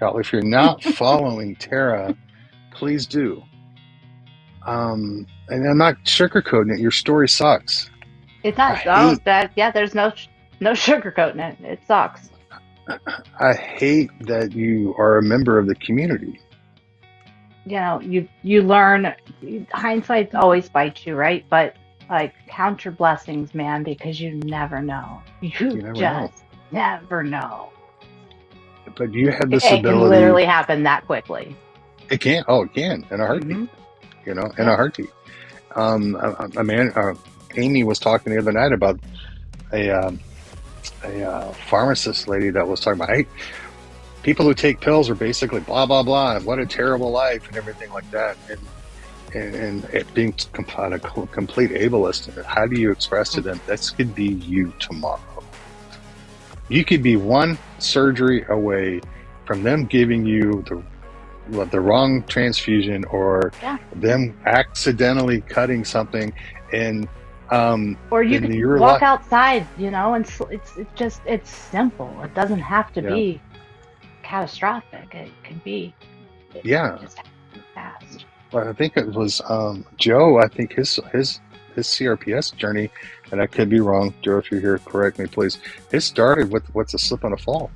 Now, if you're not following Tara, please do. And I'm not sugarcoating it. Your story sucks.
It
I
does. Oh,
hate
that yeah. There's no sugarcoating it. It sucks.
I hate that you are a member of the community.
You learn. Hindsight always bites you, right? But like, count your blessings, man, because you never know. You
You never know.
just never know.
But you have this
It can
ability.
literally happen that quickly.
It can. Oh, it can in a heartbeat.
Hmm.
In
Yeah.
a heartbeat. A man, Amy was talking the other night about a pharmacist lady that was talking about, hey, people who take pills are basically blah blah blah, and what a terrible life and everything like that. And it being a complete ableist. How do you express to them this could be you tomorrow? You could be one surgery away from them giving you the wrong transfusion, or
Yeah.
them accidentally cutting something, and
Or you
and
could
you're
walk
like,
outside, and it's simple. It doesn't have to
yeah,
be catastrophic. It can be. It
yeah.
just happens fast.
Well, I think it was Joe. I think his CRPS journey, and I could be wrong. Joe, if you're here, correct me, please. It started with what's a slip and a fall,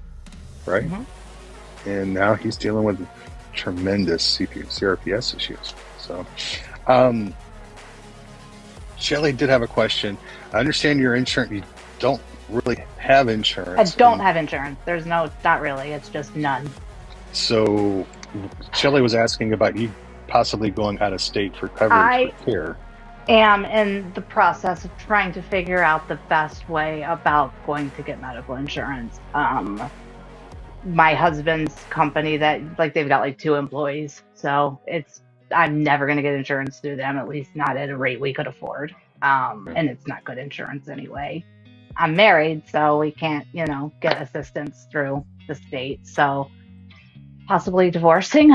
right?
Hmm.
And now he's dealing with tremendous CRPS issues. So, um, Shelly did have a question. I understand your insurance. You don't really have
I
insurance,
don't
and
have insurance. There's not really. It's just none.
so Shelly was asking about you possibly going out of state for coverage for
I
care.
am in the process of trying to figure out the best way about going to get medical insurance. My husband's company, that like, they've got like 2 employees, so I'm never going to get insurance through them, at least not at a rate we could afford. And it's not good insurance anyway. I'm married, so we can't, get assistance through the state. So possibly divorcing,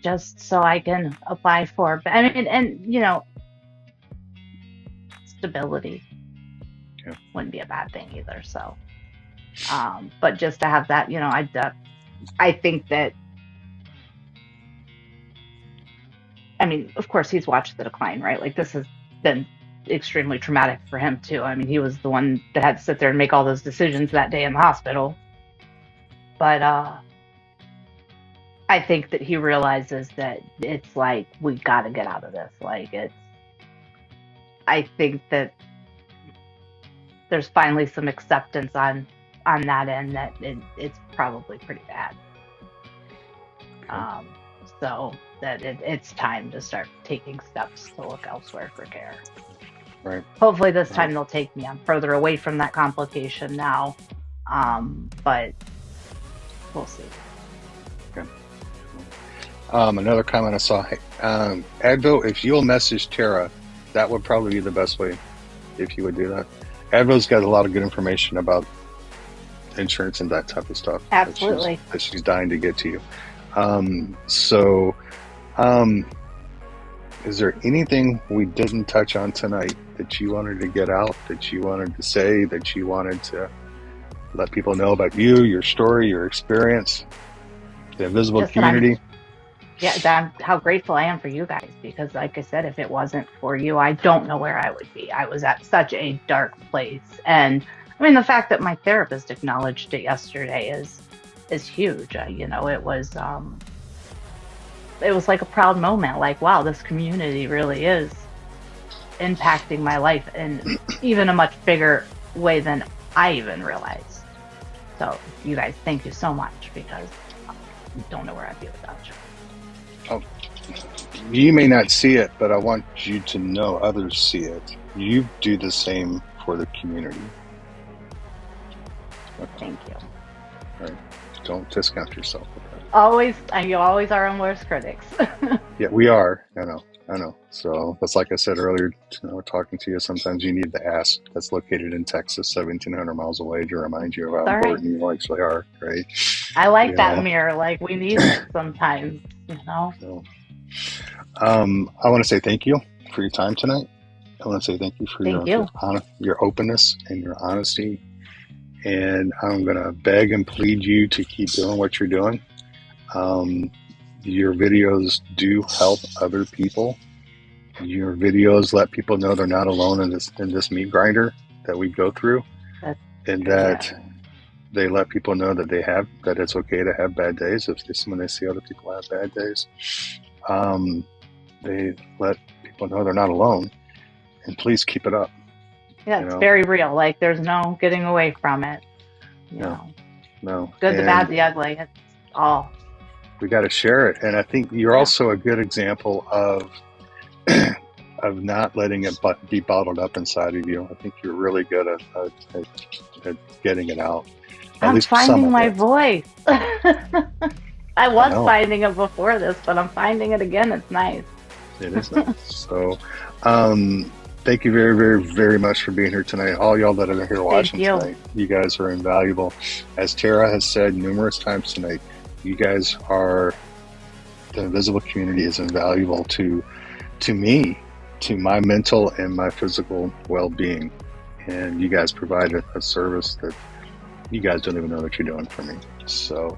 just so I can apply for. I mean, and stability
Yeah.
wouldn't be a bad thing either. So, but just to have that, I think that. I mean, of course, he's watched the decline, right? Like, this has been extremely traumatic for him too. I mean, he was the one that had to sit there and make all those decisions that day in the hospital. But I think that he realizes that it's like, we got to get out of this. Like, I think that there's finally some acceptance on that end that it's probably pretty bad. So that it's time to start taking steps to look elsewhere for care.
Right.
Hopefully this
Right.
time they'll take me. I'm further away from that complication now, but we'll see.
Okay. Another comment I saw. Advo, if you'll message Tara, that would probably be the best way if you would do that. Advo's got a lot of good information about insurance and that type of stuff.
Absolutely.
That she's dying to get to you. So, is there anything we didn't touch on tonight that you wanted to get out, that you wanted to say, that you wanted to let people know about you, your story, your experience, the invisible community?
How grateful I am for you guys, because like I said, if it wasn't for you, I don't know where I would be. I was at such a dark place. And I mean, the fact that my therapist acknowledged it yesterday is huge. It was like a proud moment, like, wow, this community really is impacting my life in even a much bigger way than I even realized. So you guys, thank you so much, because I don't know where I'd be without you.
Oh, you may not see it, but I want you to know others see it. You do the same for the community.
Okay. Thank you.
All right. Don't discount yourself with that.
You always are our worst critics.
Yeah, we are. I know. So that's like I said earlier, talking to you, sometimes you need the ass that's located in Texas, 1,700 miles away, to remind you of how important you actually are, right?
I like that mirror. Like, we need it sometimes, So,
I want to say thank you for your time tonight. I want to say thank you for your openness and your honesty. And I'm going to beg and plead you to keep doing what you're doing. Your videos do help other people. Your videos let people know they're not alone in this meat grinder that we go through, they let people know that it's okay to have bad days. When they see other people have bad days, they let people know they're not alone. And please keep it up.
Yeah, it's very real. Like, there's no getting away from it.
No.
Good, the bad, the ugly. It's all.
We got to share it. And I think you're also a good example of not letting it be bottled up inside of you. I think you're really good at getting it out.
I'm finding my voice. I was finding it before this, but I'm finding it again. It's nice.
It is nice. So, thank you very, very, very much for being here tonight. All y'all that are here watching tonight, you guys are invaluable. As Tara has said numerous times tonight, you guys are, the invisible community is invaluable to me, to my mental and my physical well-being. And you guys provide a service that you guys don't even know that you're doing for me. So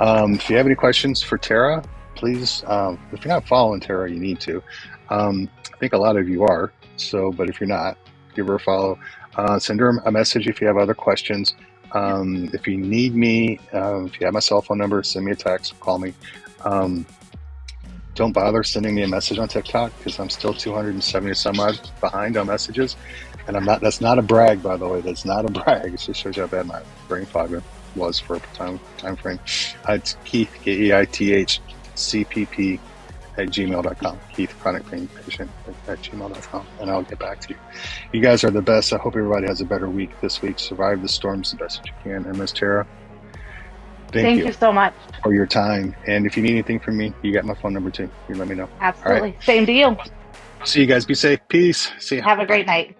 if you have any questions for Tara, please, if you're not following Tara, you need to. I think a lot of you are. So, but if you're not, give her a follow. Send her a message if you have other questions. If you need me, if you have my cell phone number, send me a text, call me. Don't bother sending me a message on TikTok, because I'm still 270 some odd behind on messages. And that's not a brag, by the way. That's not a brag. It just shows you how bad my brain fog was for a time frame. It's Keith, KEITHCPP @gmail.com. Keith, chronic pain patient at gmail.com. And I'll get back to you. You guys are the best. I hope everybody has a better week this week. Survive the storms the best that you can. And Miss Tara, thank you
so much
for your time. And if you need anything from me, you got my phone number too. You let me know.
Absolutely. All right. Same to you.
See you guys. Be safe. Peace. See you.
Have a great night.